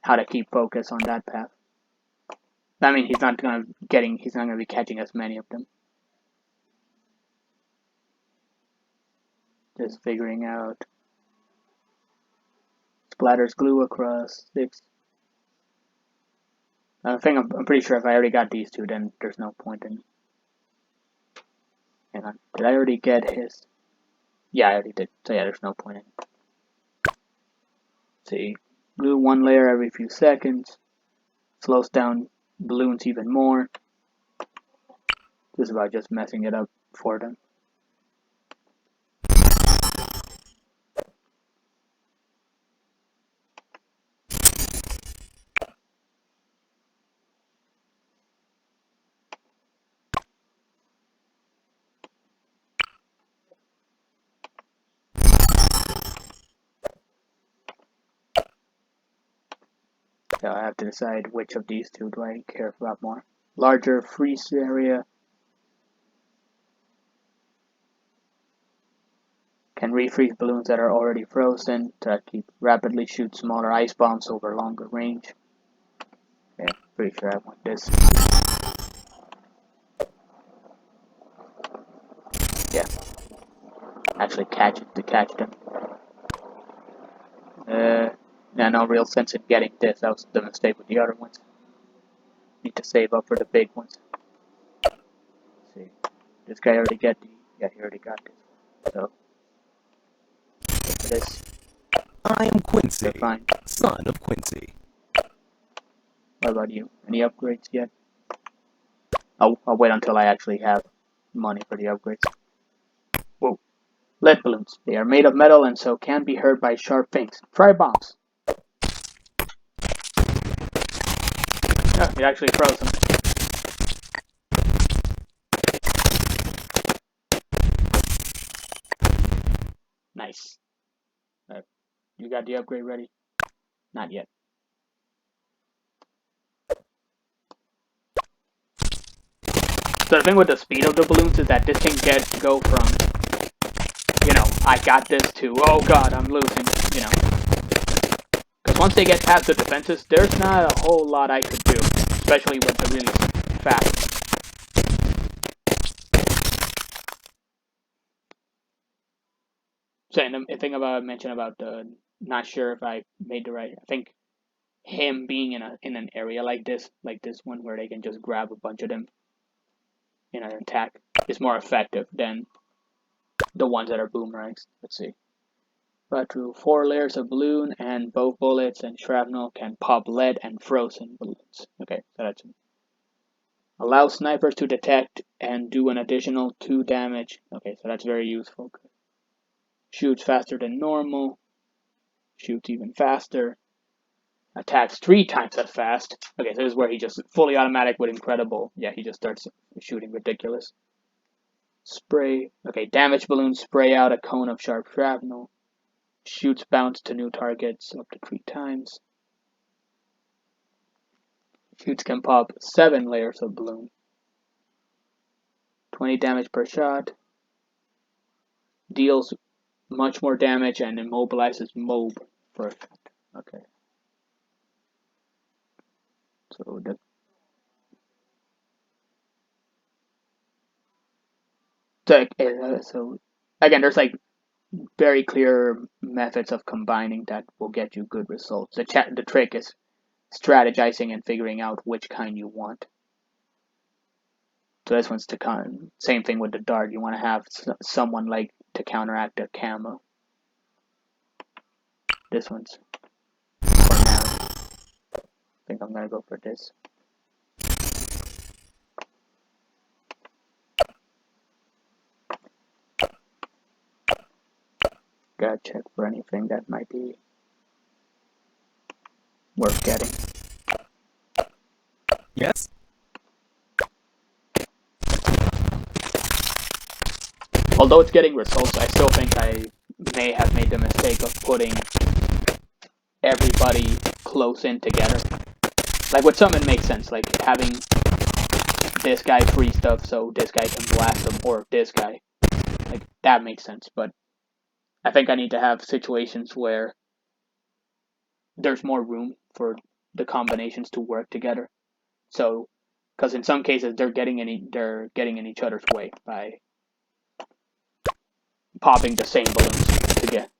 how to keep focus on that path. I mean, he's not gonna be catching as many of them. Just figuring out. Splatters glue across 6. I think I'm pretty sure if I already got these two, then there's no point in. Hang on, did I already get his? Yeah, I already did. So yeah, there's no point in. See, glue one layer every few seconds. Slows down balloons even more. This is about just messing it up for them. So I have to decide which of these two do I care about more. Larger freeze area. Can refreeze balloons that are already frozen to rapidly shoot smaller ice bombs over longer range. Okay, pretty sure I want this. Yeah. Actually catch them. Yeah, no real sense in getting this. That was the mistake with the other ones. Need to save up for the big ones. Let's see. This guy already got yeah, he already got this. So for this. I am Quincy, Fine. son of Quincy. What about you? Any upgrades yet? I'll wait until I actually have money for the upgrades. Whoa. Lead balloons. They are made of metal and so can be hurt by sharp things. Try bombs. Oh, it actually froze them. Nice. You got the upgrade ready? Not yet. So the thing with the speed of the balloons is that this can go from, you know, I got this to, oh god, I'm losing, you know. Because once they get past the defenses, there's not a whole lot I could do, especially with the really fast. So, and the thing about I mentioned about the, not sure if I made the right, I think him being in an area like this one where they can just grab a bunch of them in an attack is more effective than the ones that are boomerangs. Let's see. But through 4 layers of balloon and both bullets and shrapnel can pop lead and frozen balloons. Okay, so that's it. Allow snipers to detect and do an additional 2 damage. Okay, so that's very useful. Shoots faster than normal. Shoots even faster. Attacks 3 times as fast. Okay, so this is where he just fully automatic with incredible. Yeah, he just starts shooting ridiculous. Spray. Okay, damage balloons spray out a cone of sharp shrapnel. Shoots bounce to new targets up to 3 times. Shoots can pop 7 layers of balloon. 20 damage per shot. Deals much more damage and immobilizes mob for effect. Okay. So again, there's like very clear methods of combining that will get you good results. The trick is strategizing and figuring out which kind you want. So this one's to same thing with the dart. You want to have someone like to counteract the camo. This one's for now. I think I'm gonna go for this. Gotta check for anything that might be worth getting. Yes? Although it's getting results, I still think I may have made the mistake of putting everybody close in together. Like with some it makes sense, like having this guy free stuff so this guy can blast him, or this guy. Like, that makes sense, but I think I need to have situations where there's more room for the combinations to work together. So, because in some cases they're getting in each other's way by popping the same balloons to get.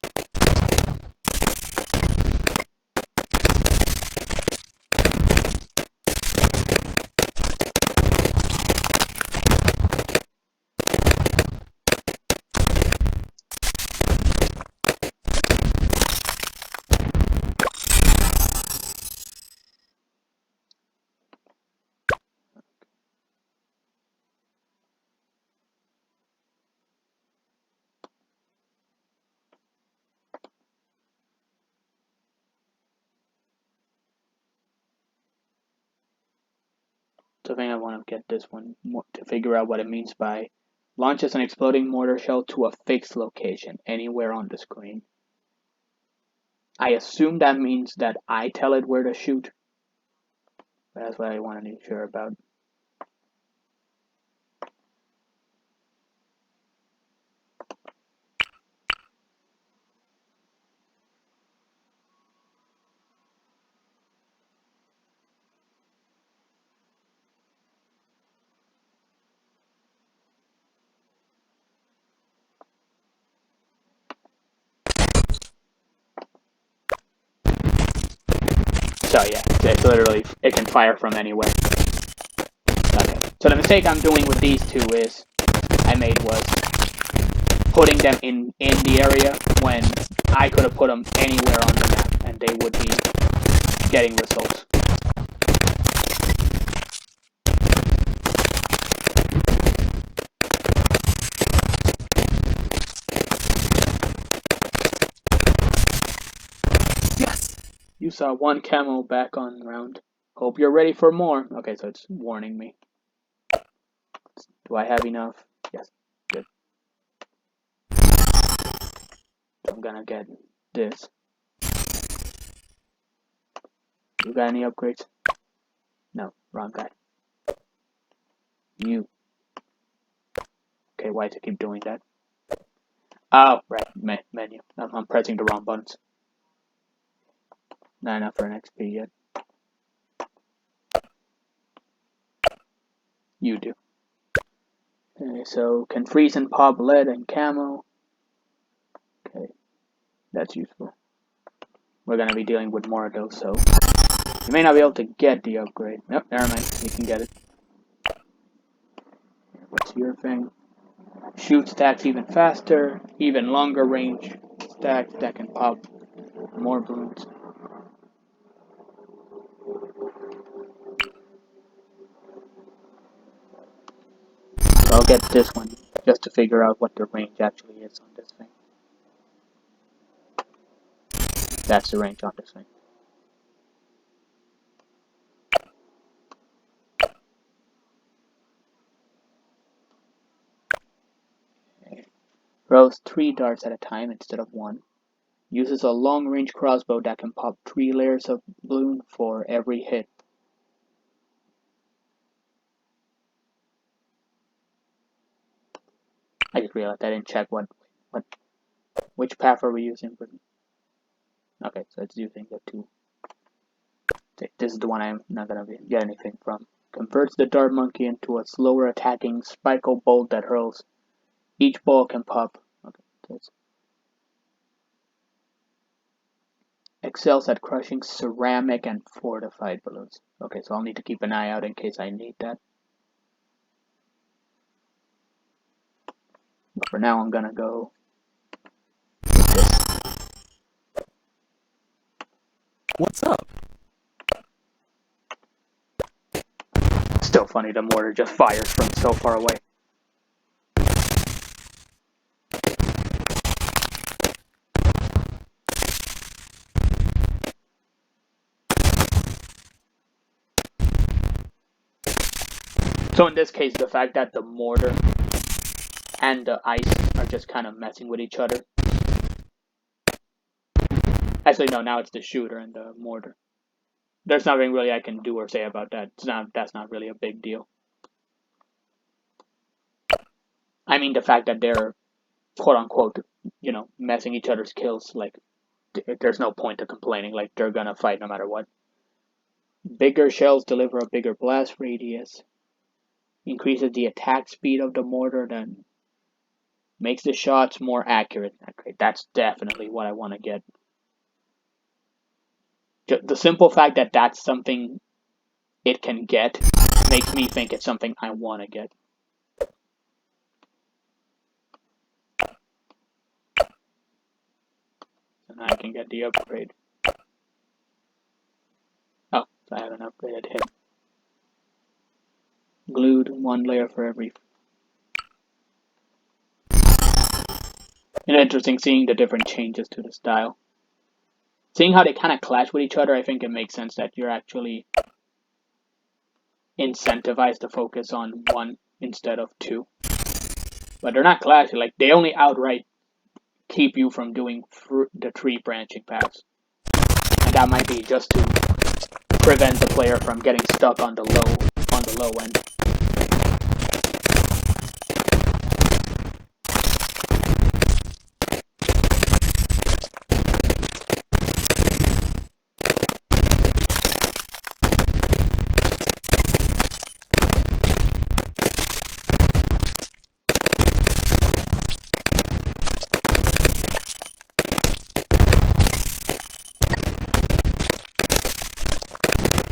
So I think I want to get this one to figure out what it means by launches an exploding mortar shell to a fixed location anywhere on the screen. I assume that means that I tell it where to shoot. But that's what I want to be sure about. So yeah, it's literally, it can fire from anywhere. Okay. So the mistake I'm doing with these two I made was putting them in the area when I could have put them anywhere on the map and they would be getting results. Yes! You saw one camo back on round. Hope you're ready for more. Okay, so it's warning me. Do I have enough? Yes. Good. So I'm gonna get this. You got any upgrades? No, wrong guy. You. Okay, why does it keep doing that? Oh, right, menu. I'm pressing the wrong buttons. Not enough for an XP yet. You do. Okay, so can freeze and pop lead and camo. Okay, that's useful. We're gonna be dealing with more of those, so you may not be able to get the upgrade. Nope, never mind. You can get it. What's your thing? Shoot stacks even faster, even longer range stacks that can pop more balloons. So I'll get this one just to figure out what the range actually is on this thing. That's the range on this thing. Okay. Throws 3 darts at a time instead of 1. Uses a long-range crossbow that can pop 3 layers of balloon for every hit. I just realized I didn't check which path are we using. Okay, so it's using the 2. This is the one I'm not gonna get anything from. Converts the dart monkey into a slower attacking spikal bolt that hurls. Each ball can pop. Okay, so it's excels at crushing ceramic and fortified balloons. Okay, so I'll need to keep an eye out in case I need that. But for now, I'm gonna go with this. What's up? Still funny, the mortar just fires from so far away. So in this case, the fact that the mortar and the ice are just kind of messing with each other. Actually, no, now it's the shooter and the mortar. There's nothing really I can do or say about that. That's not really a big deal. I mean the fact that they're quote unquote, messing each other's kills. Like, there's no point to complaining. Like, they're gonna fight no matter what. Bigger shells deliver a bigger blast radius. Increases the attack speed of the mortar, then makes the shots more accurate. Okay, that's definitely what I want to get. The simple fact that that's something it can get makes me think it's something I want to get. And I can get the upgrade. Oh, so I have an upgraded hit. Glued, 1 layer for every. And interesting seeing the different changes to the style. Seeing how they kind of clash with each other, I think it makes sense that you're actually incentivized to focus on one instead of two. But they're not clashing. Like, they only outright keep you from doing the 3 branching paths. And that might be just to prevent the player from getting stuck on the low end.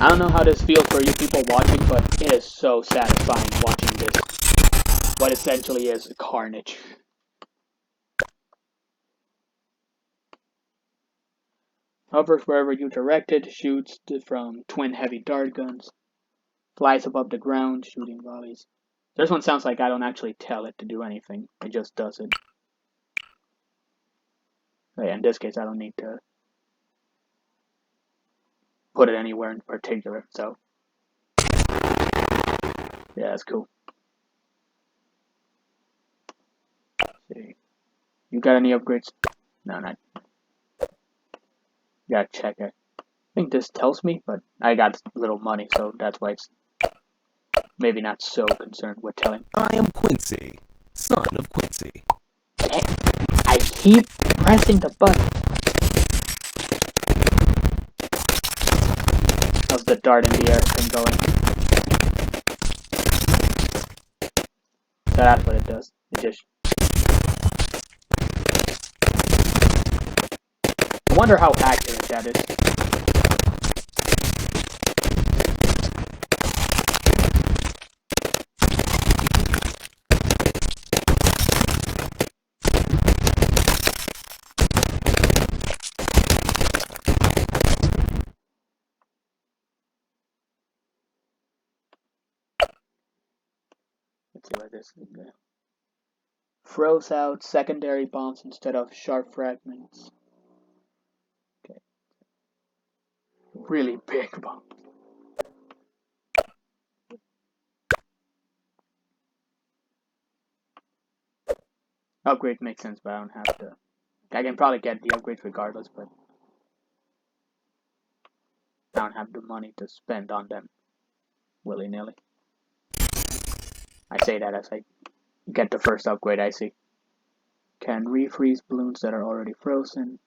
I don't know how this feels for you people watching, but it is so satisfying watching this. What essentially is carnage. Hovers wherever you direct it, shoots from twin heavy dart guns, flies above the ground, shooting volleys. This one sounds like I don't actually tell it to do anything, it just does it. Oh yeah, in this case I don't need to put it anywhere in particular, so yeah, that's cool. Let's see. You got any upgrades? No, not. Gotta check it. I think this tells me, but I got little money, so that's why it's maybe not so concerned with telling. I am Quincy, son of Quincy. I keep pressing the button. How's the dart in the air thing going? So that's what it does. It just. I wonder how accurate that is. Let's see what this is. Throws out secondary bombs instead of sharp fragments. Okay. Really big bombs. Upgrade makes sense, but I don't have to. I can probably get the upgrades regardless, but I don't have the money to spend on them willy-nilly. I say that as I get the first upgrade I see. Can refreeze balloons that are already frozen.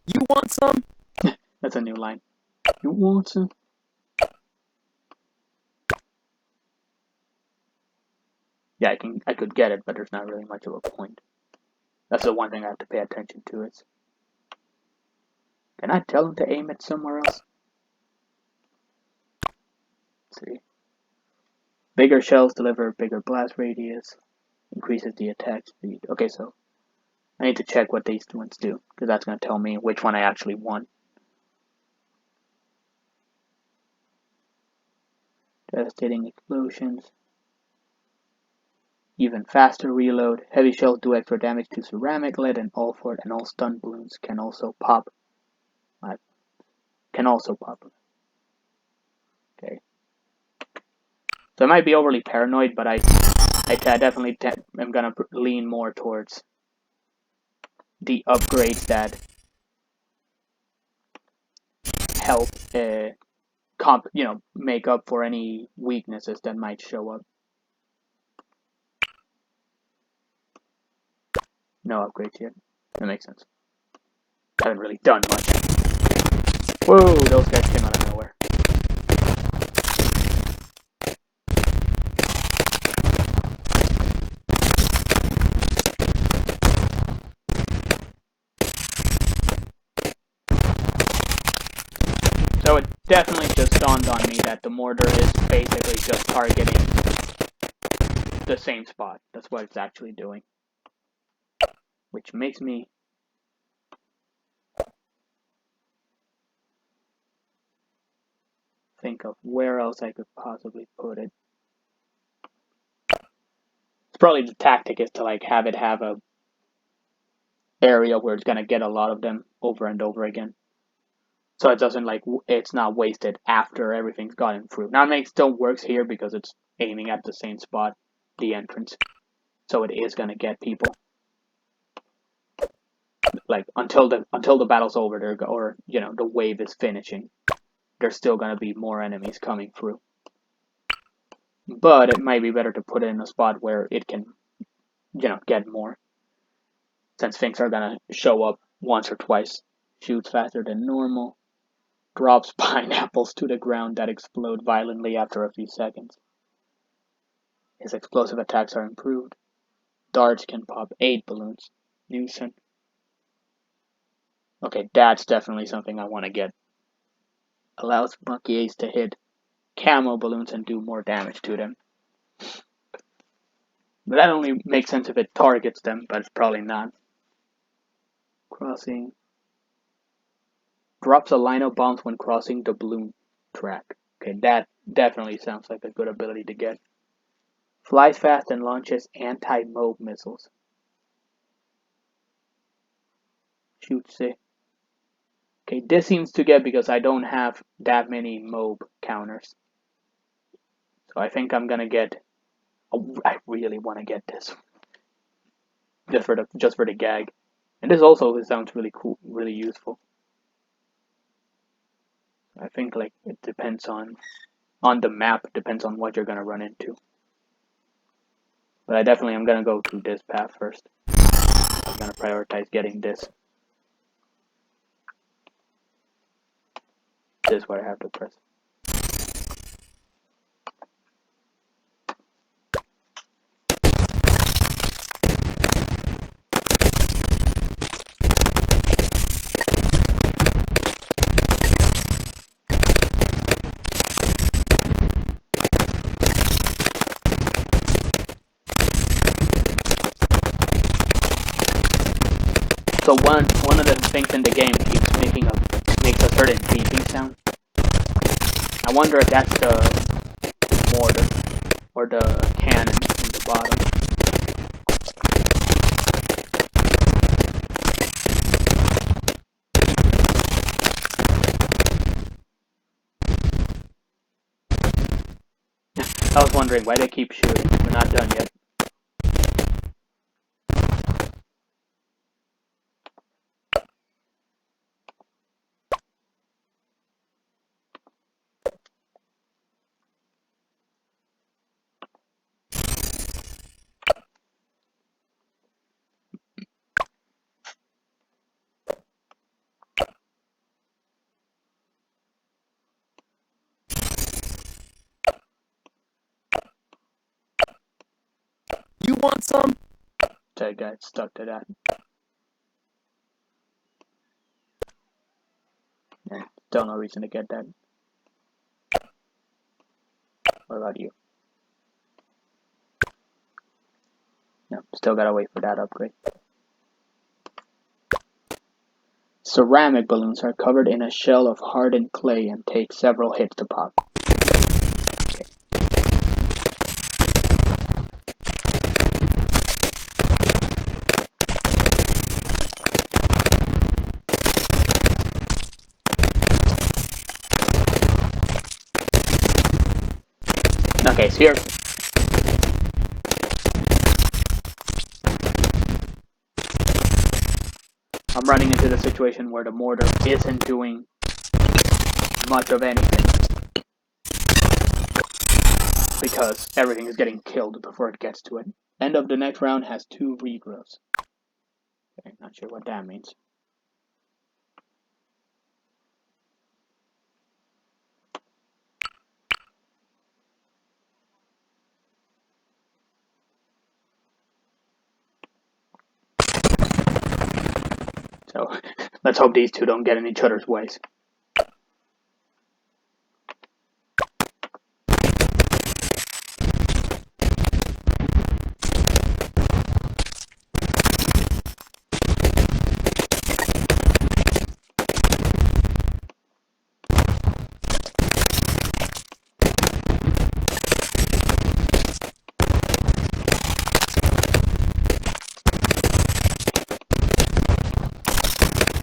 You want some? That's a new line. You want some? Yeah, I could get it, but there's not really much of a point. That's the one thing I have to pay attention to. Is can I tell him to aim it somewhere else? Let's see. Bigger shells deliver bigger blast radius. Increases the attack speed. Okay, so I need to check what these ones do, because that's going to tell me which one I actually want. Devastating explosions. Even faster reload. Heavy shells do extra damage to ceramic, lead, and all fort, and all stun balloons can also pop. Okay. So I might be overly paranoid, but I definitely am gonna lean more towards the upgrades that help make up for any weaknesses that might show up. No upgrades yet. That makes sense. Haven't really done much. Whoa, those guys came out of nowhere. So it definitely just dawned on me that the mortar is basically just targeting the same spot. That's what it's actually doing. Which makes me think of where else I could possibly put it. It's probably the tactic is to like have it have a area where it's gonna get a lot of them over and over again. So it doesn't it's not wasted after everything's gotten through. Now it still works here because it's aiming at the same spot, the entrance. So it is gonna get people. Like until the battle's over, the wave is finishing. There's still gonna be more enemies coming through. But it might be better to put it in a spot where it can, get more. Since things are gonna show up once or twice. Shoots faster than normal. Drops pineapples to the ground that explode violently after a few seconds. His explosive attacks are improved. Darts can pop 8 balloons. Nuisance. Okay, that's definitely something I want to get. Allows Monkey Ace to hit camo balloons and do more damage to them. But that only makes sense if it targets them, but it's probably not. Crossing. Drops a line of bombs when crossing the balloon track. Okay, that definitely sounds like a good ability to get. Flies fast and launches anti-mob missiles. Shoots it. Okay, this seems to get because I don't have that many mob counters. So I think I'm gonna get. I really want to get this. Just for the gag. And this also sounds really cool, really useful. I think it depends on the map, it depends on what you're gonna run into. But I definitely am gonna go through this path first. I'm gonna prioritize getting this. This is what I have to press. So one of the things in the game makes a certain beeping sound. I wonder if that's the mortar or the cannon in the bottom. I was wondering why they keep shooting. We're not done yet. You want some? I got stuck to that. Yeah, still no reason to get that. What about you? No, still gotta wait for that upgrade. Ceramic balloons are covered in a shell of hardened clay and take several hits to pop. Okay. Okay, so here. I'm running into the situation where the mortar isn't doing much of anything because everything is getting killed before it gets to it. End of the next round has 2 regrowths. Okay, not sure what that means. So let's hope these two don't get in each other's ways.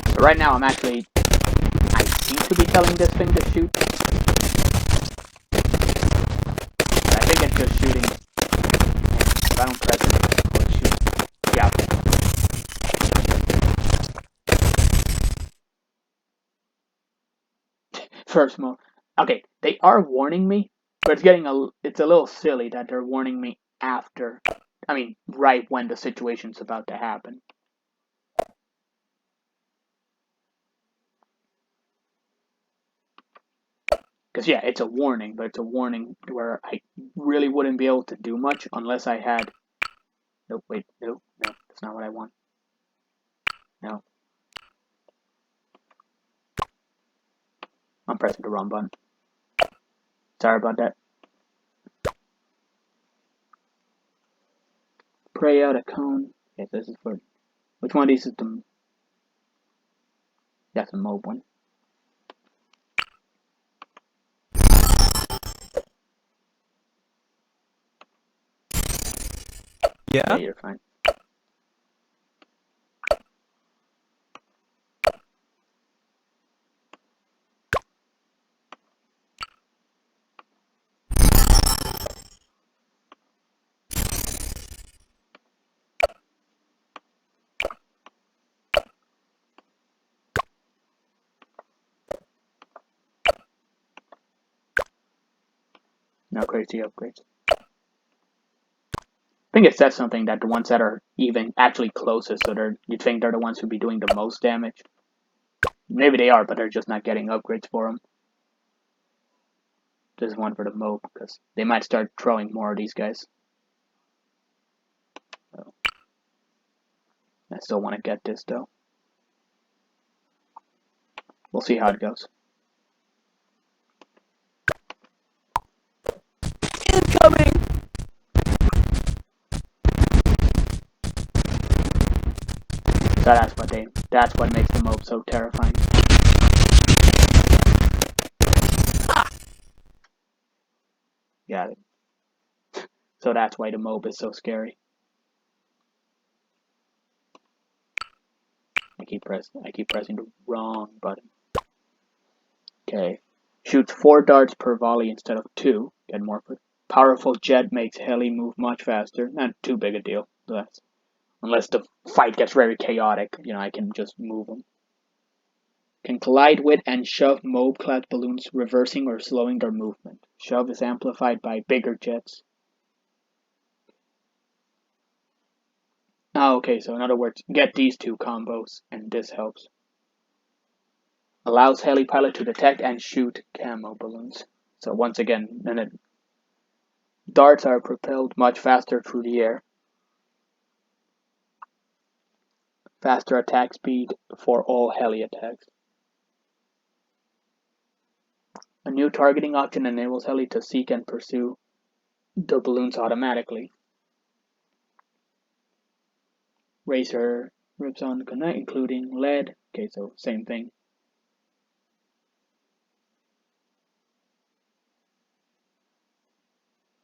So right now I seem to be telling this thing to shoot. But I think it's just shooting. If I don't press it, will it shoot? Yeah. First move. Okay, they are warning me, but it's a little silly that they're warning me after. I mean, right when the situation's about to happen. Because yeah, it's a warning, but it's a warning where I really wouldn't be able to do much unless I had. Nope, wait, no, that's not what I want. No. I'm pressing the wrong button. Sorry about that. Pray out a cone. Okay, this is for. Which one of these is the. That's a mob one. Yeah? You're fine. No crazy upgrades. I think it says something that the ones that are even actually closest, so you'd think they're the ones who'd be doing the most damage. Maybe they are, but they're just not getting upgrades for them. This is one for the mob, because they might start throwing more of these guys. So, I still want to get this, though. We'll see how it goes. Incoming! So that's what makes the mob so terrifying. Got it. So that's why the mob is so scary. I keep pressing the wrong button. Okay. Shoots 4 darts per volley instead of 2. Get more. Powerful jet makes heli move much faster. Not too big a deal. Unless the fight gets very chaotic, I can just move them. Can collide with and shove mob-clad balloons, reversing or slowing their movement. Shove is amplified by bigger jets. Oh, okay, so in other words, get these 2 combos, and this helps. Allows heli-pilot to detect and shoot camo balloons. So once again, darts are propelled much faster through the air. Faster attack speed for all heli attacks. A new targeting option enables heli to seek and pursue the balloons automatically. Racer rips on the connect, including lead. Okay, so same thing.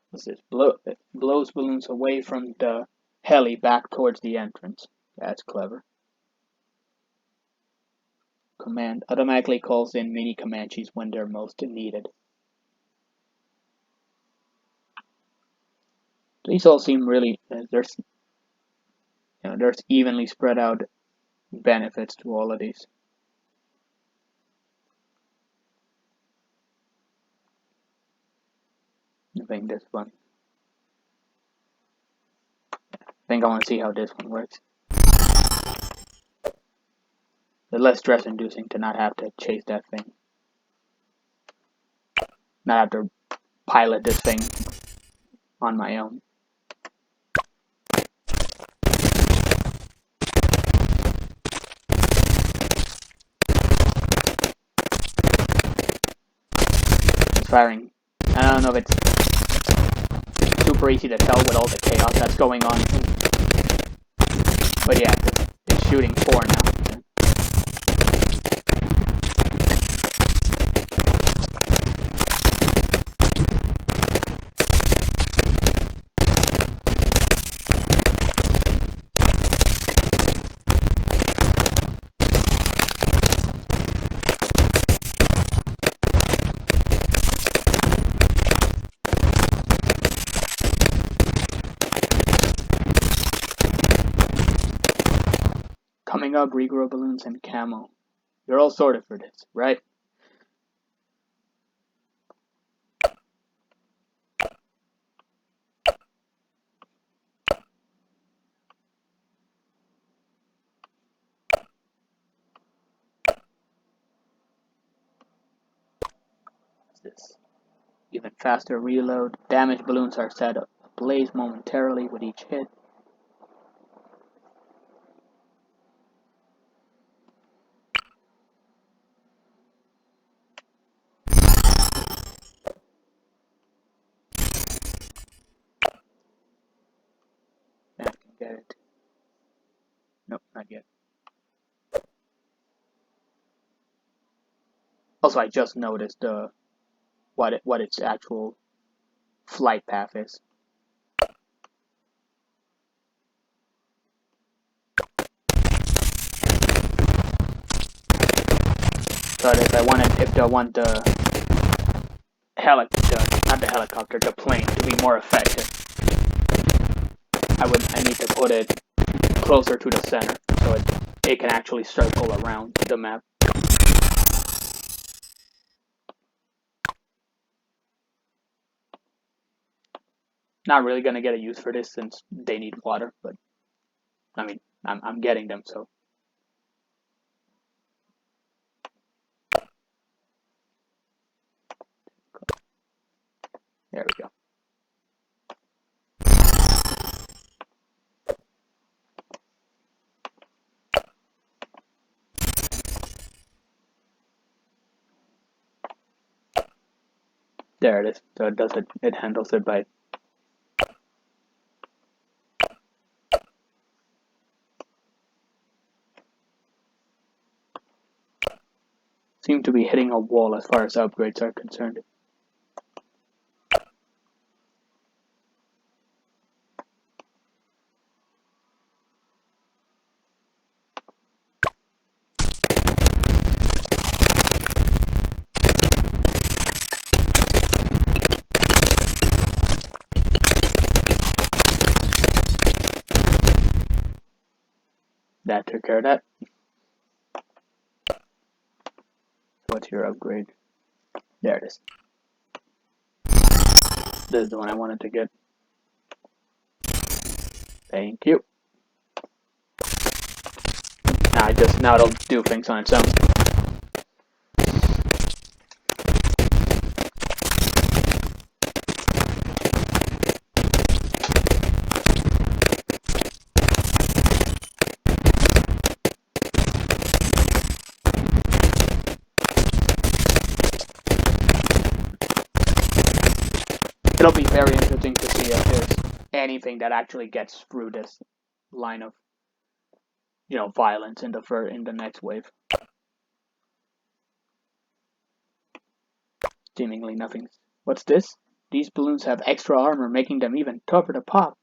What's this? Blows balloons away from the heli back towards the entrance. That's clever. Command automatically calls in mini Comanches when they're most needed. These all seem really there's evenly spread out benefits to all of these. I think this one. I think I want to see how this one works. The less stress inducing to not have to chase that thing. Not have to pilot this thing on my own. It's firing. I don't know if it's super easy to tell with all the chaos that's going on. But yeah, it's shooting 4 now. Coming up, regrow balloons and camo. You're all sorted for this, right? What's this? Even faster reload. Damaged balloons are set ablaze momentarily with each hit. I can get it. Nope, not yet. Also, I just noticed what its actual flight path is. But if I want the the plane to be more effective, I need to put it closer to the center so it can actually circle around the map. Not really gonna get a use for this since they need water, but I mean I'm getting them, so. There we go. There it is. So it does it. It handles it by. Seem to be hitting a wall as far as upgrades are concerned. That took care of that. What's your upgrade? There it is. This is the one I wanted to get. Thank you. Now it'll do things on its own. It'll be very interesting to see if there's anything that actually gets through this line of, violence in the next wave. Seemingly nothing. What's this? These balloons have extra armor, making them even tougher to pop.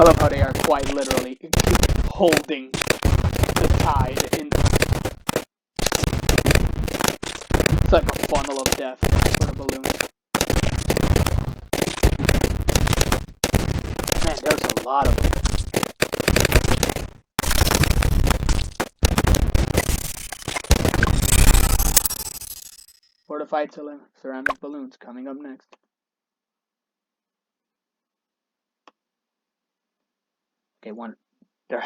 I love how they are quite literally holding the tide in. It's like a funnel of death for the balloons. Man, there's a lot of them. Fortified ceramic balloons coming up next. Okay, one. They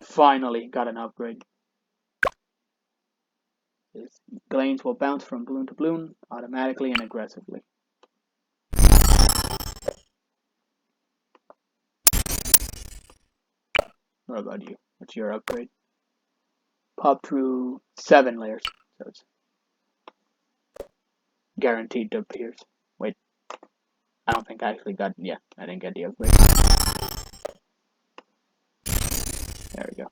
finally got an upgrade. Glanes will bounce from balloon to balloon automatically and aggressively. What about you? What's your upgrade? Pop through 7 layers, so it's guaranteed to pierce. Wait, I don't think I actually got. Yeah, I didn't get the upgrade. There we go.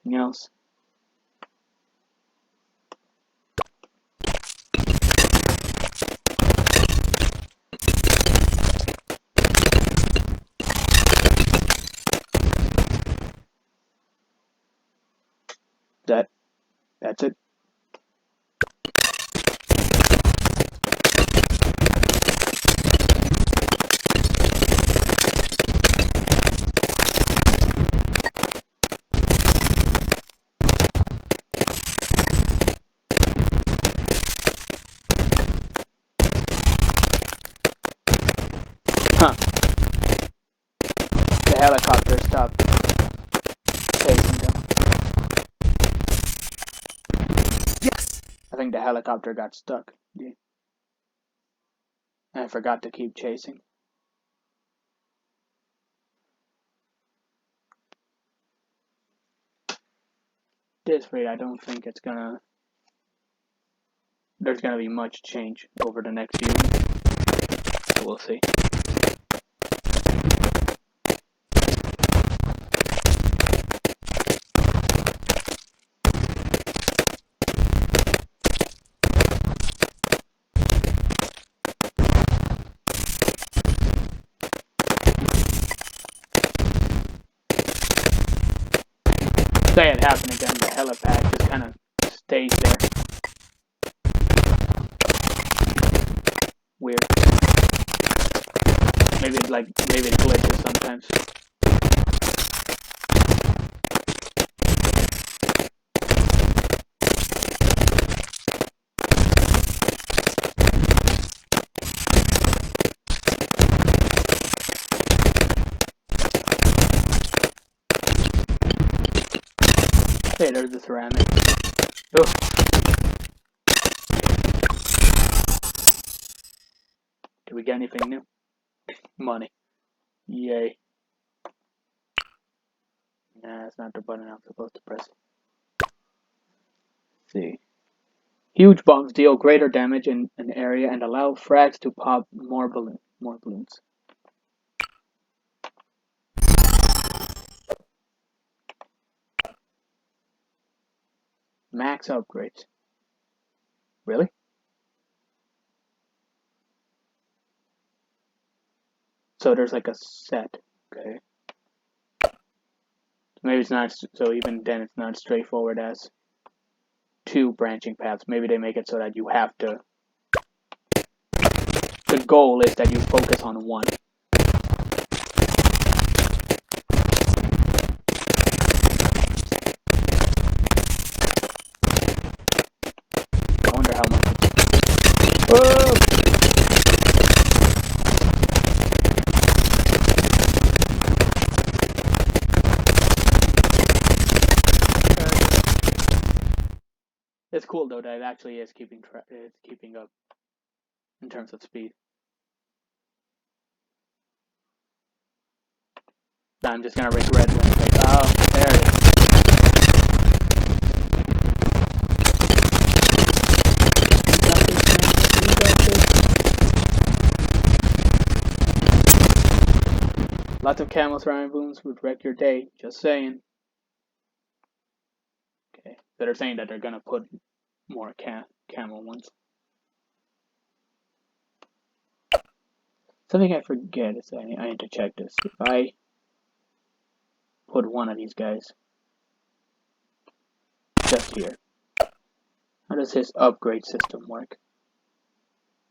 Anything else? That's it. Huh. The helicopter stopped chasing them. Yes! I think the helicopter got stuck. Yeah. I forgot to keep chasing. This rate, I don't think it's gonna. There's gonna be much change over the next few weeks. So we'll see. Say it happened again, the helipad just kind of stays there. Weird. Maybe it glitches sometimes. Hey, there's the ceramic. Oh. Did we get anything new? Money. Yay. Nah, that's not the button I'm supposed to press. Let's see. Huge bombs deal greater damage in an area and allow frags to pop more balloons. Max upgrades. Really? So there's like a set. Okay. Maybe it's not, so even then it's not straightforward as 2 branching paths. Maybe they make it so that you have to. The goal is that you focus on one. I wonder how much. Whoa! It's cool though that it actually is keeping up in terms of speed. Now I'm just gonna regret when it's like, oh, there it is. Lots of camel ceramic balloons would wreck your day. Just saying. Okay, so they're saying that they're gonna put more camel ones. Something I forget is I need to check this. If I put one of these guys just here, how does his upgrade system work?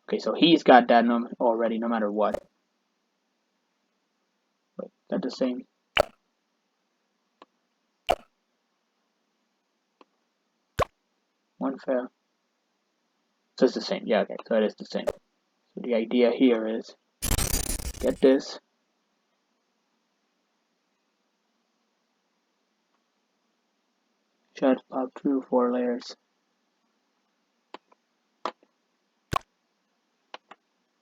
Okay, so he's got that already, no matter what. Wait, is that the same? One fail. So it's the same. Yeah, okay, so it is the same. So the idea here is get this. Should pop through 4 layers.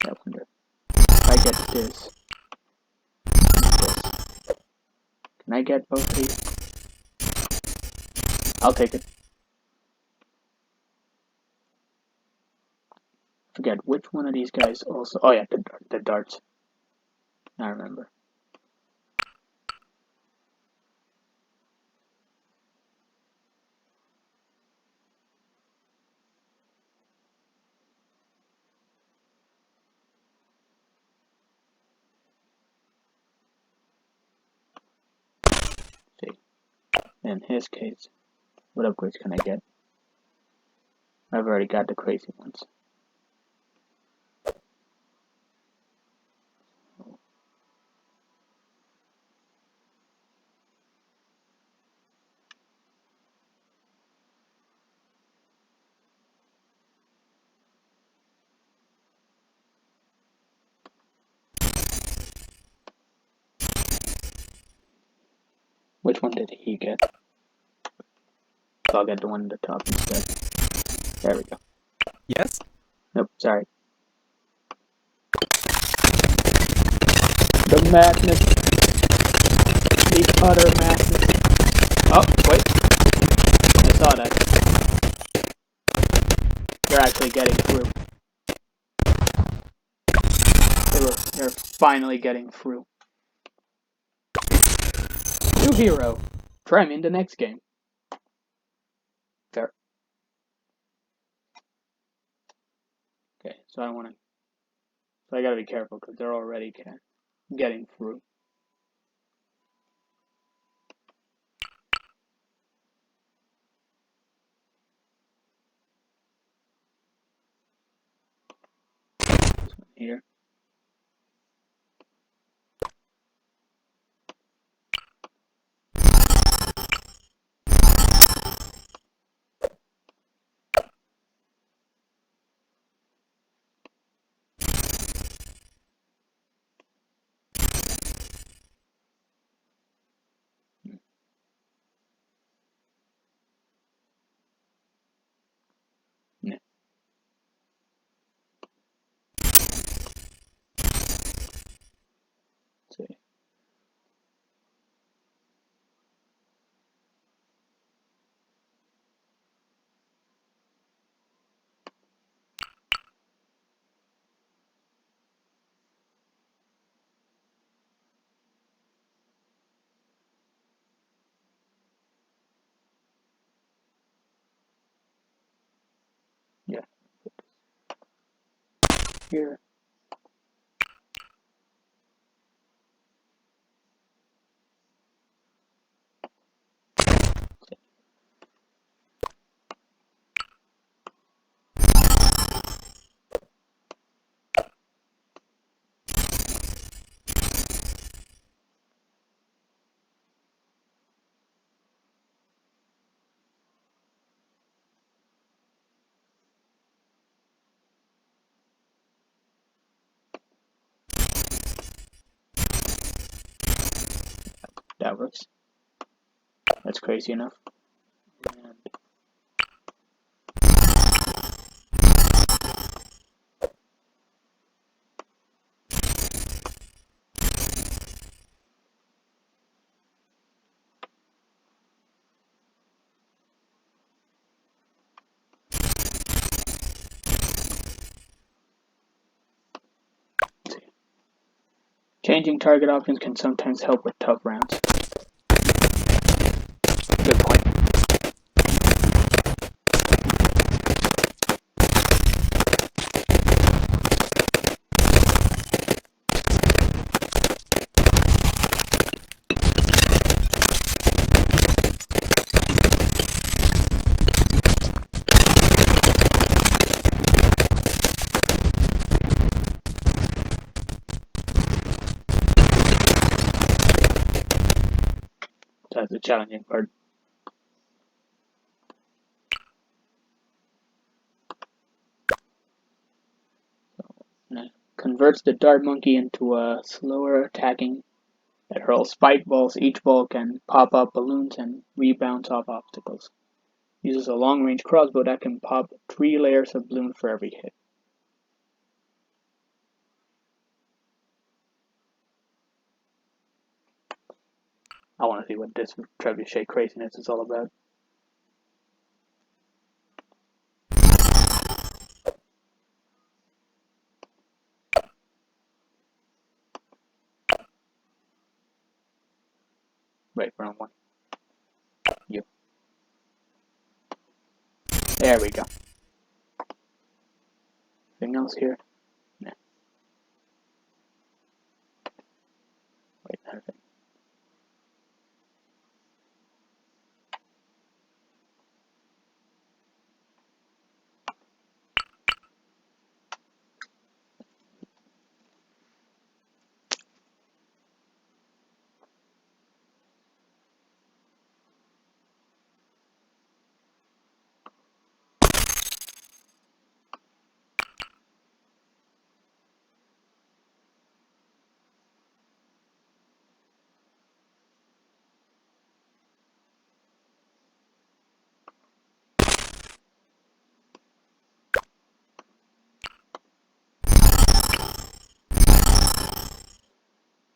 I wonder if I get this. Can I get both of these? I'll take it. Forget which one of these guys also. Oh yeah, the darts. I remember. See, in his case, what upgrades can I get? I've already got the crazy ones. Which one did he get? So I'll get the one at the top instead. There we go. Yes? Nope, sorry. The madness. The utter madness. Oh, wait. I saw that. They're actually getting through. They're finally getting through. New hero. Try me in the next game. Fair. Okay, so I don't want to. So I gotta be careful because they're already getting through. This one here. Yeah. Let's see. Yeah. Here. That works. That's crazy enough. And changing target options can sometimes help with tough rounds. Good point. challenging part. Converts the dart monkey into a slower attacking that hurls spike balls. Each ball can pop up balloons and rebounds off obstacles. Uses a long-range crossbow that can pop 3 layers of balloon for every hit. I want to see what this trebuchet craziness is all about. Wait, wrong one. You. There we go. Anything else here? Nah. Wait, nothing.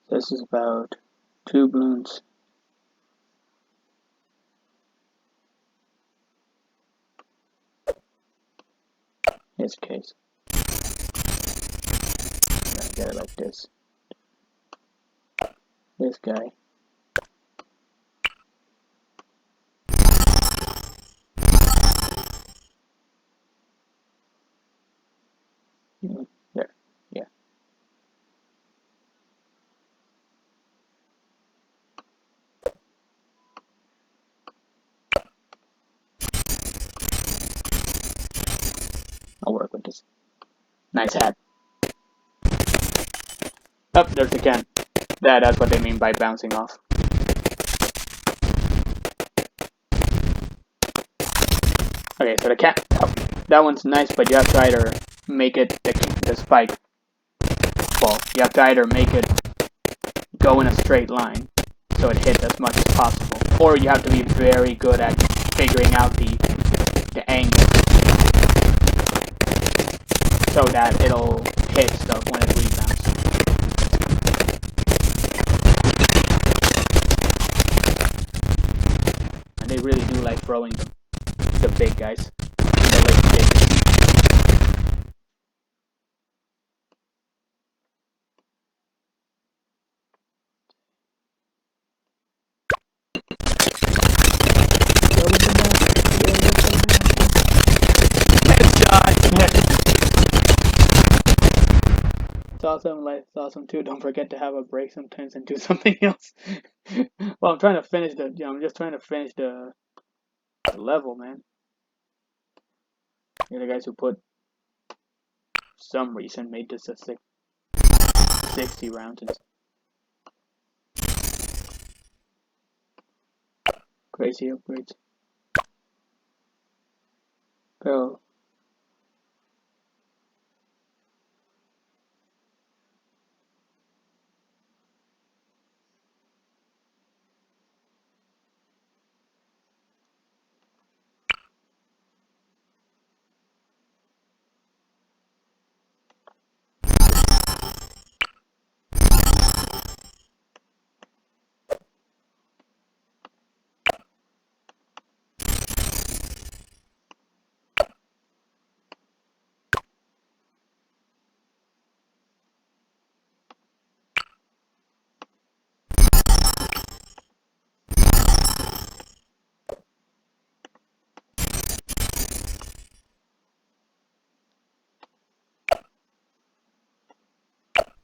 This is about 2 balloons. His case. Get it like this. This guy. There. Yeah. I'll work with this. Nice hat. Oh, there's the can. That's what they mean by bouncing off. Okay, so the cat. Oh, that one's nice, but you have to either make it the spike ball. You have to either make it go in a straight line, so it hits as much as possible, or you have to be very good at figuring out the angle, so that it'll hit stuff when it rebounds. And they really do like throwing the big guys. They're like big. It's awesome too. Don't forget to have a break sometimes and do something else. Well, I'm trying to finish I'm just trying to finish the level, man. You're the guys who put some reason made this a 60 rounds. Crazy upgrades. Go.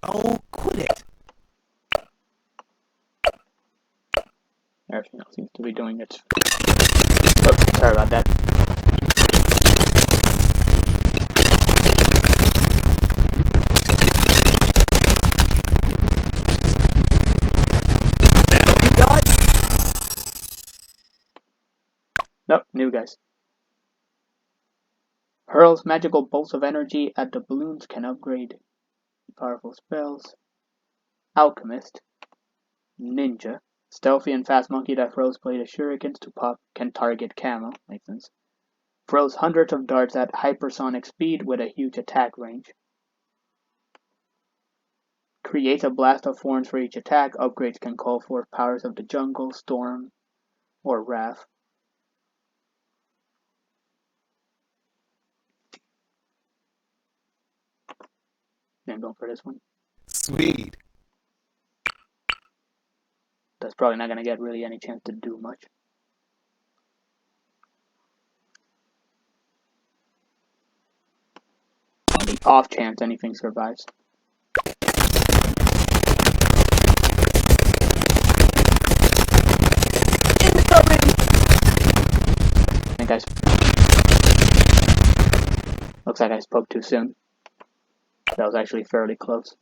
Oh, quit it! Everything else seems to be doing it. Oh, sorry about that. That all you got? Nope, new guys. Hurls magical bolts of energy at the balloons can upgrade powerful spells. Alchemist. Ninja. Stealthy and fast monkey that throws bladed shurikens to pop can target camo. Makes sense. Throws hundreds of darts at hypersonic speed with a huge attack range. Creates a blast of thorns for each attack. Upgrades can call forth powers of the jungle, storm, or wrath. Then go for this one. Sweet. That's probably not going to get really any chance to do much. On the off chance anything survives. Incoming! I think looks like I spoke too soon. That was actually fairly close.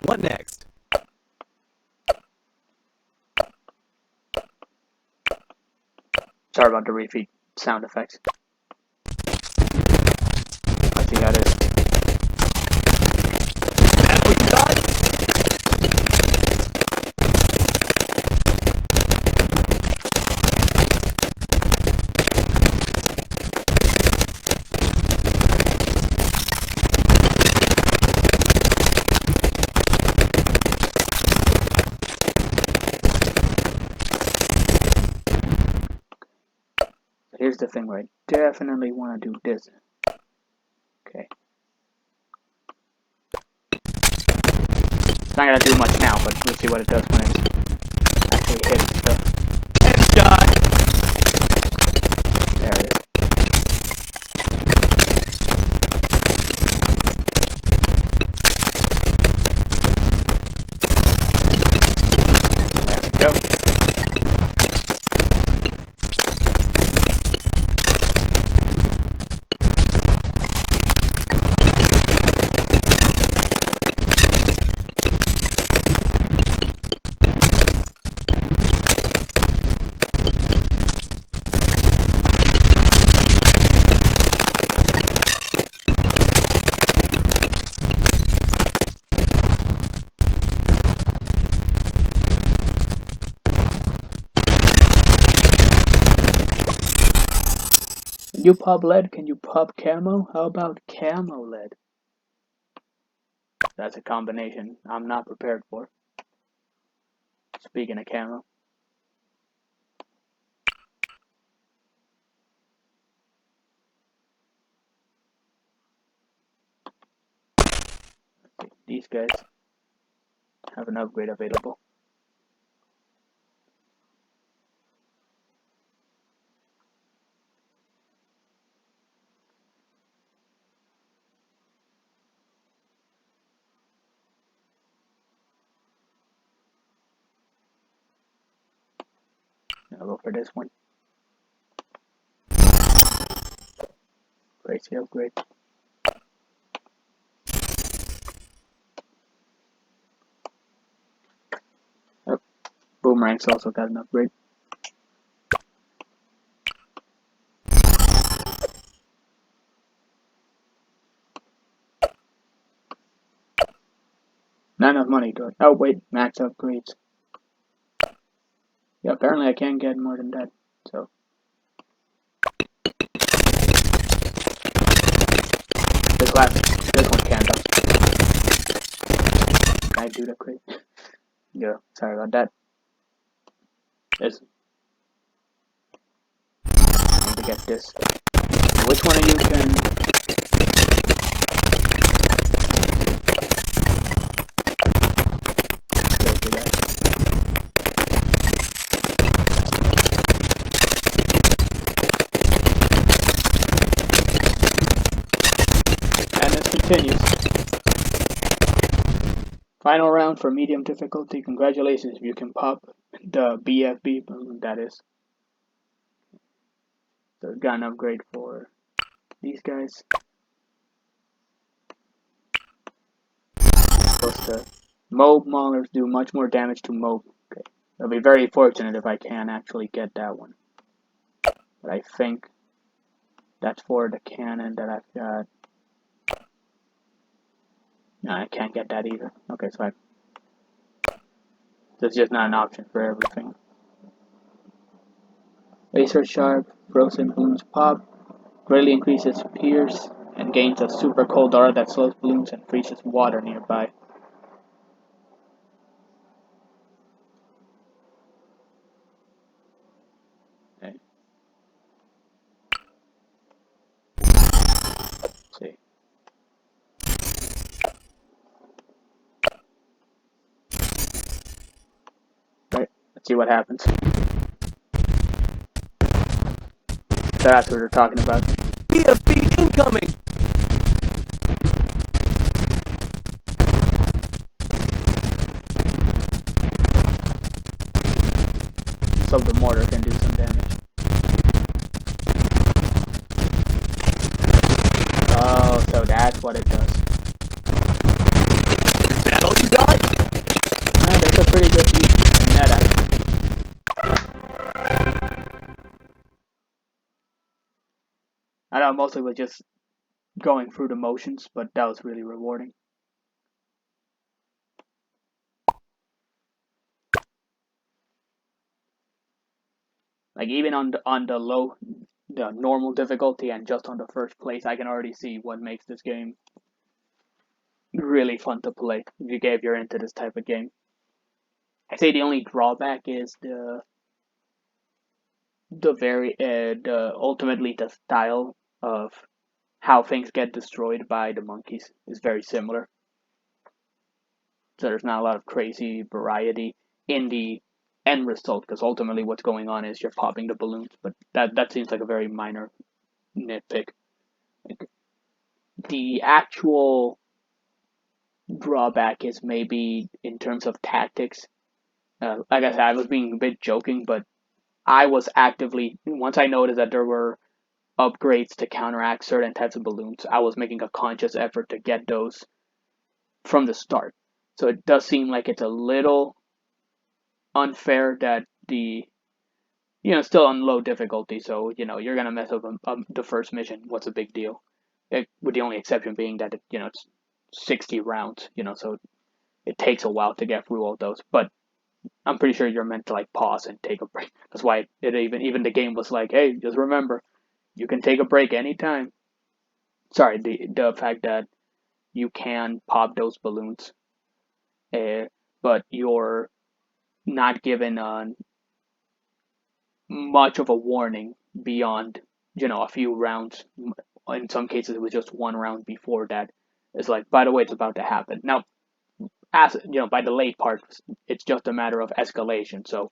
What next? Sorry about the repeat sound effects. Let's see how it is. That's what you got? Here's the thing where I definitely want to do this. Okay. It's not going to do much now, but we'll see what it does when it actually hits stuff. Headshot! There it is. There we go. You pop lead, can you pop camo? How about camo lead? That's a combination I'm not prepared for. Speaking of camo. These guys have an upgrade available. I'll go for this one. Crazy upgrade. Oh, Boomerang's also got an upgrade. Not enough money to it. Oh wait, max upgrades. Yeah, apparently I can't get more than that. So this one can't though. I do the crit. Yeah, sorry about that. This. I need to get this. Which one of you can? Go for that. And it continues. Final round for medium difficulty. Congratulations if you can pop the BFB balloon, that is. So got an upgrade for these guys. Plus the Mob Maulers do much more damage to mob. Okay. I'll be very fortunate if I can actually get that one. But I think that's for the cannon that I've got. No, I can't get that either. Okay, so that's just not an option for everything. Laser Sharp, Frozen Bloons Pop, greatly increases Pierce, and gains a super cold aura that slows balloons and freezes water nearby. Okay. Let's see. Right, let's see what happens. That's what we're talking about. EFP incoming! So the mortar can do some damage. Oh, so that's what it does. Is that all you got? That's a pretty good meta. I know mostly was just going through the motions, but that was really rewarding. Like even on the normal difficulty and just on the first place, I can already see what makes this game really fun to play if you're into this type of game. I say the only drawback is the ultimately the style of how things get destroyed by the monkeys is very similar. So there's not a lot of crazy variety in the end result, because ultimately what's going on is you're popping the balloons, but that seems like a very minor nitpick. Like, the actual drawback is maybe in terms of tactics. Like I said, I was being a bit joking, but I was actively, once I noticed that there were upgrades to counteract certain types of balloons, I was making a conscious effort to get those from the start. So it does seem like it's a little unfair that still on low difficulty, so, you're going to mess up the first mission. What's a big deal? With the only exception being that, it's 60 rounds, so it takes a while to get through all those. But I'm pretty sure you're meant to, like, pause and take a break. That's why even the game was like, hey, just remember, you can take a break anytime. Sorry, the fact that you can pop those balloons, but you're not given much of a warning beyond, a few rounds. In some cases, it was just one round before that. It's like, by the way, it's about to happen. Now, as by the late part, it's just a matter of escalation. So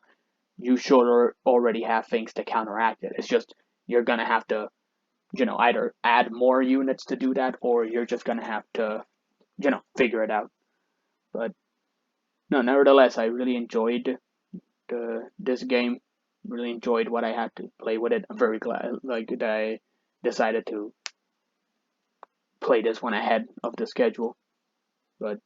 you should already have things to counteract it. It's just you're gonna have to, either add more units to do that, or you're just gonna have to, figure it out. But no, nevertheless, I really enjoyed this game. Really enjoyed what I had to play with it. I'm very glad that I decided to play this one ahead of the schedule. But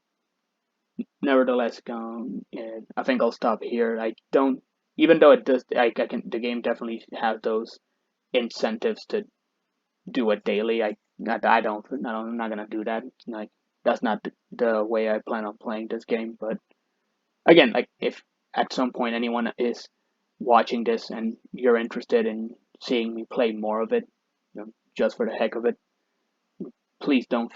nevertheless, I think I'll stop here. I don't, even though it does, I can. The game definitely has those incentives to do it daily. I'm not gonna do that. Like, that's not the way I plan on playing this game. But again, like, if at some point anyone is watching this and you're interested in seeing me play more of it, just for the heck of it, please don't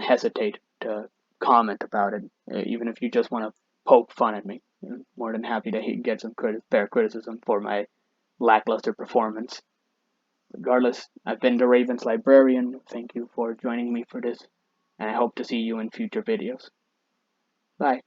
hesitate to comment about it. Even if you just want to poke fun at me, I'm more than happy to get some fair criticism for my lackluster performance. Regardless, I've been the Ravens Librarian. Thank you for joining me for this, and I hope to see you in future videos. Bye.